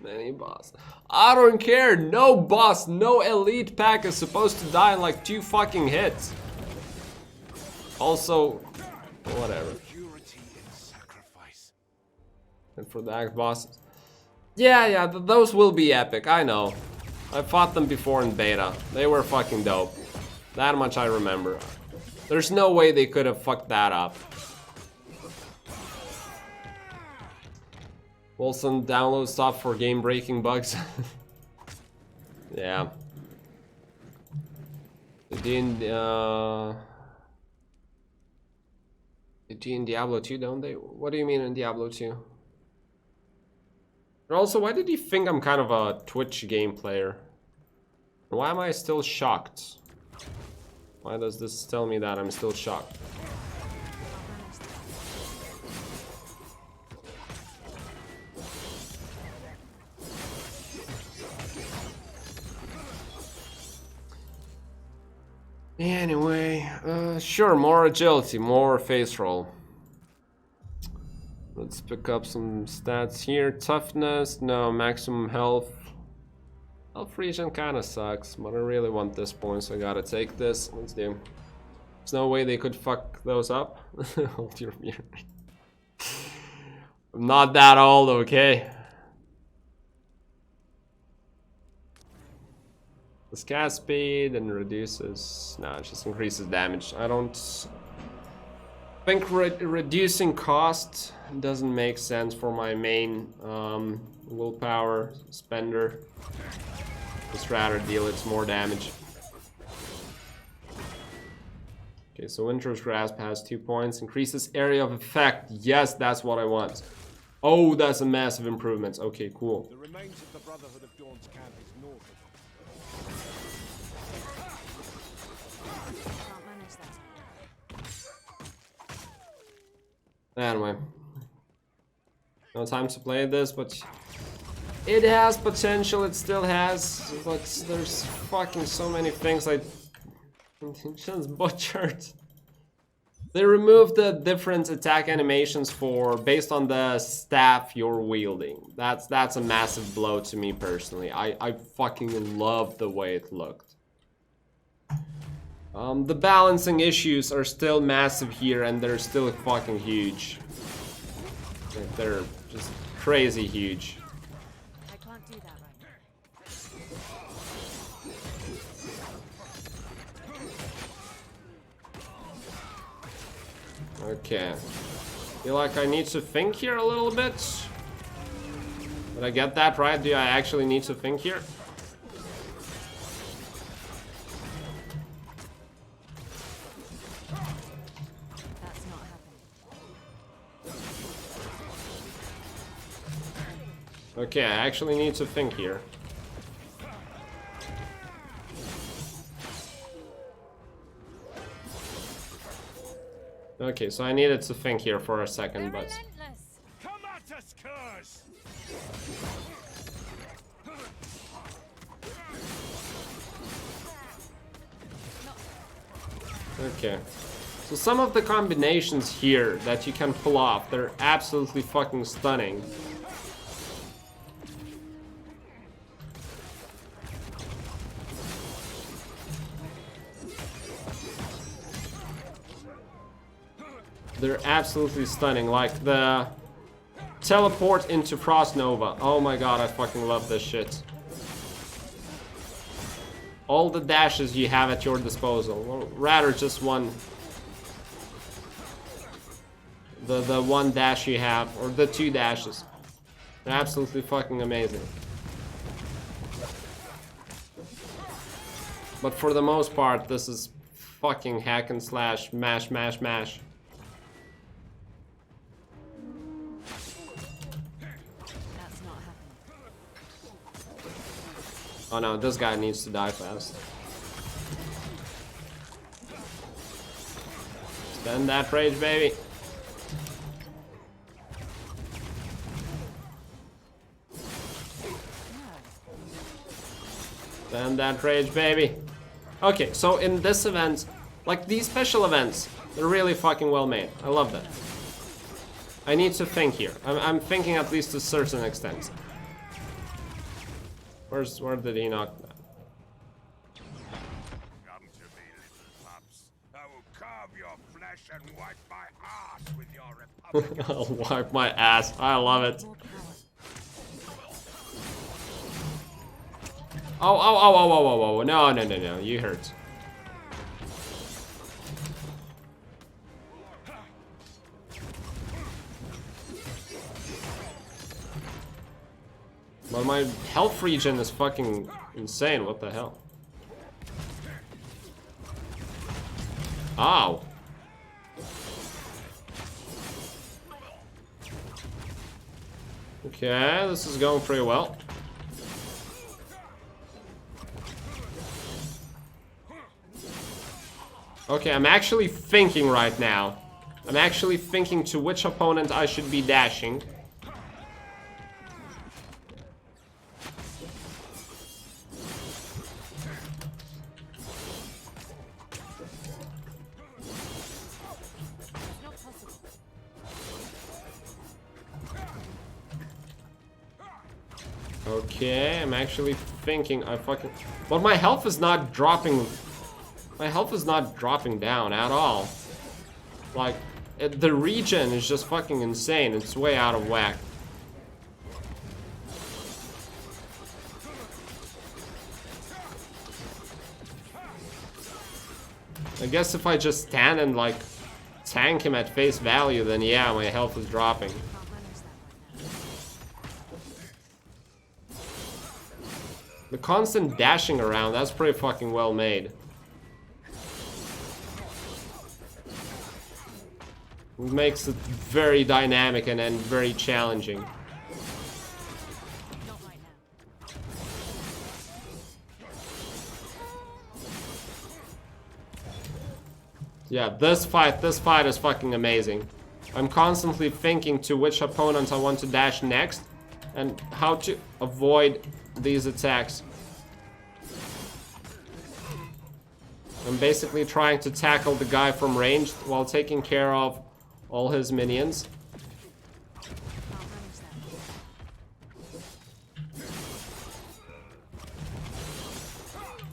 Many boss. I don't care. No boss, no elite pack is supposed to die in like 2 fucking hits. Also, whatever. Purity in sacrifice. And for the act bosses. Yeah, those will be epic, I know. I fought them before in beta. They were fucking dope. That much I remember. There's no way they could have fucked that up. WOLCEN download stop for game-breaking bugs. Yeah. They do in Diablo 2, don't they? What do you mean in Diablo 2? And also, why did you think I'm kind of a Twitch game player? Why am I still shocked? Why does this tell me that I'm still shocked? Anyway, sure, more agility, more face roll. Let's pick up some stats here. Toughness, no, maximum health. Health regen kinda sucks, but I really want this point, so I gotta take this. Let's do. There's no way they could fuck those up. Hold your beer. I'm not that old, okay? This cast speed and reduces. No, it just increases damage. I don't think reducing cost doesn't make sense for my main willpower spender. Just rather deal it more damage. Okay, so Winter's Grasp has 2 points. Increases area of effect. Yes, that's what I want. Oh, that's a massive improvement. Okay, cool. The remains of the Brotherhood of Dawn's camp is north of. Can't manage that. Anyway. No time to play this, but it has potential, it still has. But there's fucking so many things I just butchered. They removed the different attack animations for based on the staff you're wielding. That's a massive blow to me personally. I fucking love the way it looked. The balancing issues are still massive here, and they're still fucking huge. Like, they're just crazy huge. I can't do that right now. Okay. Feel like I need to think here a little bit. Did I get that right? Do I actually need to think here? That's not happening. Okay, I actually need to think here. Okay, so I needed to think here for a second, but... Relentless. Come at us, curse! Okay. So some of the combinations here that you can pull off, they're absolutely fucking stunning. They're absolutely stunning, like the teleport into Frost Nova. Oh my god, I fucking love this shit. All the dashes you have at your disposal, or rather just one. The one dash you have, or the 2 dashes. They're absolutely fucking amazing. But for the most part, this is fucking hack and slash, mash, mash, mash. That's not happening. Oh no, this guy needs to die fast. Spend that rage, baby. And that rage, baby. Okay, so in this event, like these special events, they're really fucking well made. I love that. I need to think here. I'm thinking at least to a certain extent. Where did he knock that? Come to me, little pups. I will carve your flesh and wipe my ass with your republic. I'll wipe my ass. I love it. Oh, no, you hurt. Well, my health regen is fucking insane, what the hell? Ow. Okay, this is going pretty well. Okay, I'm actually thinking right now. I'm actually thinking to which opponent I should be dashing. Okay, I'm actually thinking but my health is not dropping. My health is not dropping down at all. Like, the regen is just fucking insane. It's way out of whack. I guess if I just stand and like tank him at face value, then yeah, my health is dropping. The constant dashing around, that's pretty fucking well made. It makes it very dynamic and very challenging. Yeah, this fight is fucking amazing. I'm constantly thinking to which opponent I want to dash next and how to avoid these attacks. I'm basically trying to tackle the guy from range while taking care of all his minions.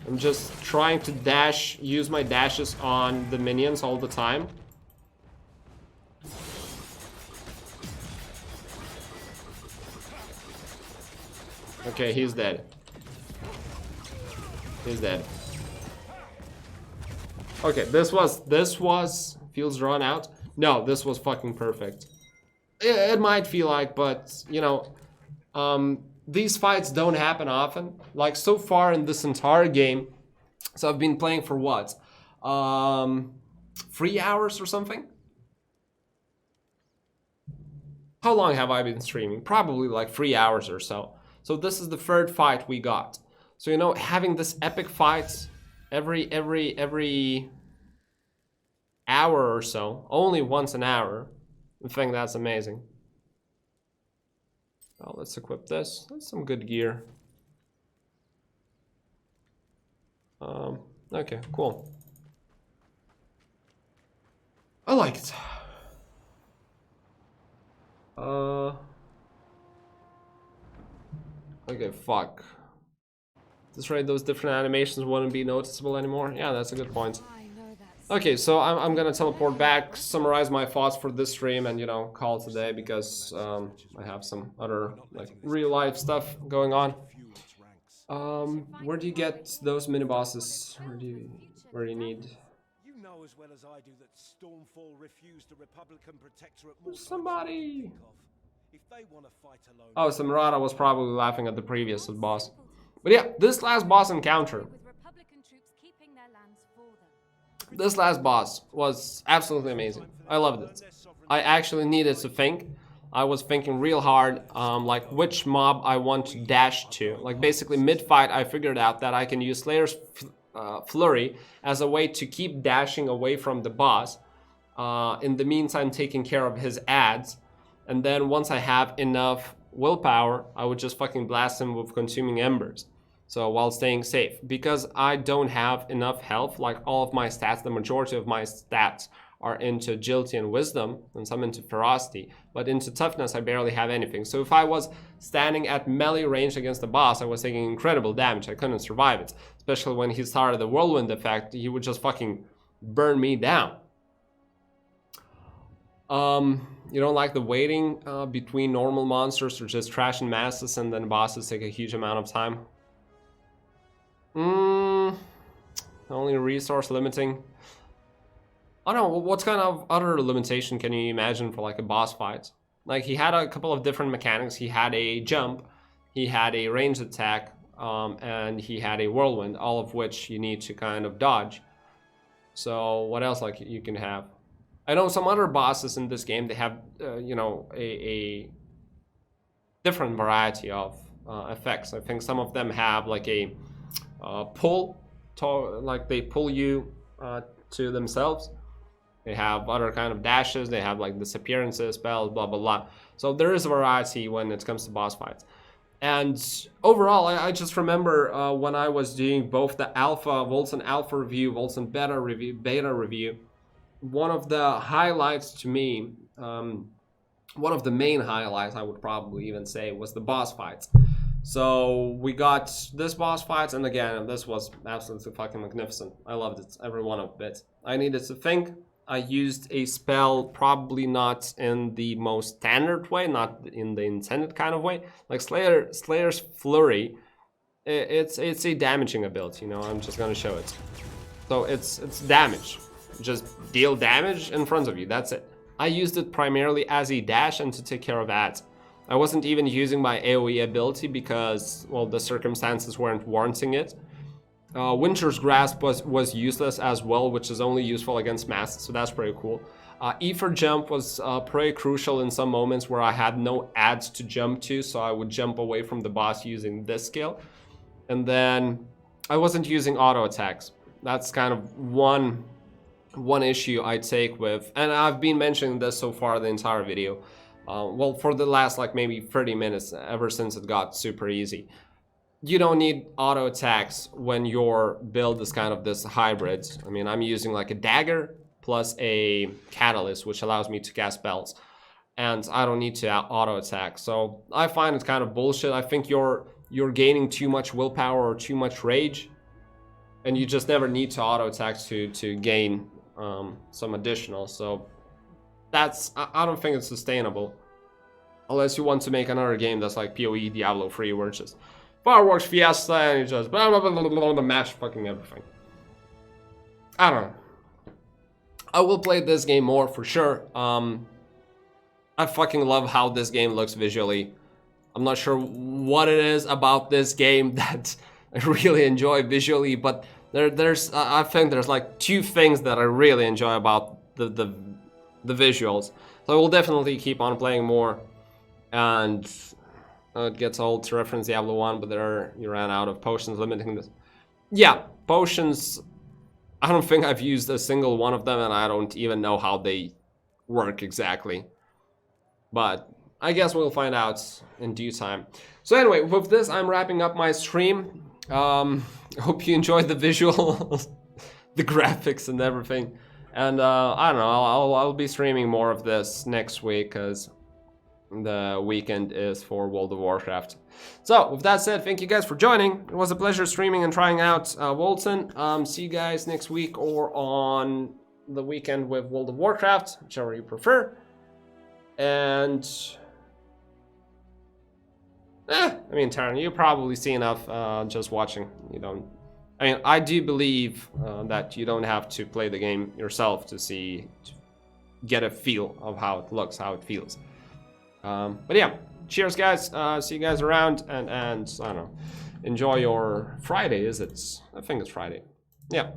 I'm just trying to use my dashes on the minions all the time. Okay, he's dead. He's dead. Okay, this was feels drawn out. No, this was fucking perfect. It might feel like, but you know, these fights don't happen often. Like so far in this entire game, so I've been playing for what? 3 hours or something? How long have I been streaming? Probably like 3 hours or so. So this is the third fight we got. So you know, having this epic fights every hour or so, only once an hour, I think that's amazing. Well, let's equip this. That's some good gear. Okay, cool. I like it. Okay, fuck. This right, those different animations wouldn't be noticeable anymore. Yeah, that's a good point. Okay, so I'm gonna teleport back, summarize my thoughts for this stream, and you know, call it today because I have some other like real life stuff going on. Where do you get those mini bosses? Where do you need? You know as well as I do that Stormfall refused the Republican protectorate. Somebody. If they want to fight alone. Oh, Samarada was probably laughing at the previous boss. But yeah, this last boss encounter. This last boss was absolutely amazing. I loved it. I actually needed to think. I was thinking real hard, like which mob I want to dash to. Like basically mid-fight, I figured out that I can use Slayer's Flurry as a way to keep dashing away from the boss. In the meantime, taking care of his ads. And then once I have enough willpower, I would just fucking blast him with Consuming Embers. So while staying safe, because I don't have enough health, like all of my stats, the majority of my stats are into agility and wisdom, and some into ferocity, but into toughness I barely have anything. So if I was standing at melee range against the boss, I was taking incredible damage. I couldn't survive it, especially when he started the whirlwind effect. He would just fucking burn me down. You don't like the waiting between normal monsters or just trash and masses and then bosses take a huge amount of time? Only resource limiting. I don't know, what kind of other limitation can you imagine for like a boss fight? Like he had a couple of different mechanics. He had a jump, he had a ranged attack, and he had a whirlwind, all of which you need to kind of dodge. So what else like you can have? I know some other bosses in this game, they have, you know, a different variety of effects. I think some of them have like a pull, like they pull you to themselves. They have other kind of dashes, they have like disappearances, spells, blah, blah, blah. So there is a variety when it comes to boss fights. And overall, I just remember when I was doing both the WOLCEN Alpha review, WOLCEN Beta review, one of the highlights to me, one of the main highlights I would probably even say, was the boss fights. So we got this boss fight, and again, this was absolutely fucking magnificent. I loved it, every one of it. I needed to think. I used a spell probably not in the most standard way, not in the intended kind of way. Like Slayer's Flurry, it's a damaging ability, you know, I'm just gonna show it. So it's damage. Just deal damage in front of you, that's it. I used it primarily as a dash and to take care of ads. I wasn't even using my AoE ability because, well, the circumstances weren't warranting it. Winter's Grasp was useless as well, which is only useful against masses, so that's pretty cool. Ether Jump was pretty crucial in some moments where I had no ads to jump to, so I would jump away from the boss using this skill. And then I wasn't using auto attacks. That's kind of one issue I take with, and I've been mentioning this so far the entire video. Well, for the last like maybe 30 minutes, ever since it got super easy. You don't need auto attacks when your build is kind of this hybrid. I mean, I'm using like a dagger plus a catalyst, which allows me to cast spells, and I don't need to auto attack. So I find it kind of bullshit. I think you're gaining too much willpower or too much rage, and you just never need to auto attack to gain some additional. So that's, I don't think it's sustainable, unless you want to make another game that's like PoE Diablo 3, where it's just fireworks, fiesta, and you just blah, blah, blah, blah, blah, blah, match fucking everything. I don't know. I will play this game more for sure. I fucking love how this game looks visually. I'm not sure what it is about this game that I really enjoy visually, but there's I think there's like two things that I really enjoy about the visuals. So I will definitely keep on playing more, and it gets old to reference Diablo 1, but you ran out of potions limiting this. Yeah, potions, I don't think I've used a single one of them, and I don't even know how they work exactly. But I guess we'll find out in due time. So anyway, with this, I'm wrapping up my stream. Hope you enjoyed the visuals, the graphics and everything. And I don't know, I'll be streaming more of this next week, because the weekend is for World of Warcraft. So with that said, thank you guys for joining. It was a pleasure streaming and trying out WOLCEN. See you guys next week or on the weekend with World of Warcraft, whichever you prefer. And I mean, Taran, you probably see enough just watching. You don't, I mean, I do believe that you don't have to play the game yourself to get a feel of how it looks, how it feels. But yeah, cheers guys, see you guys around, and I don't know, enjoy your Friday, is it? I think it's Friday. Yeah.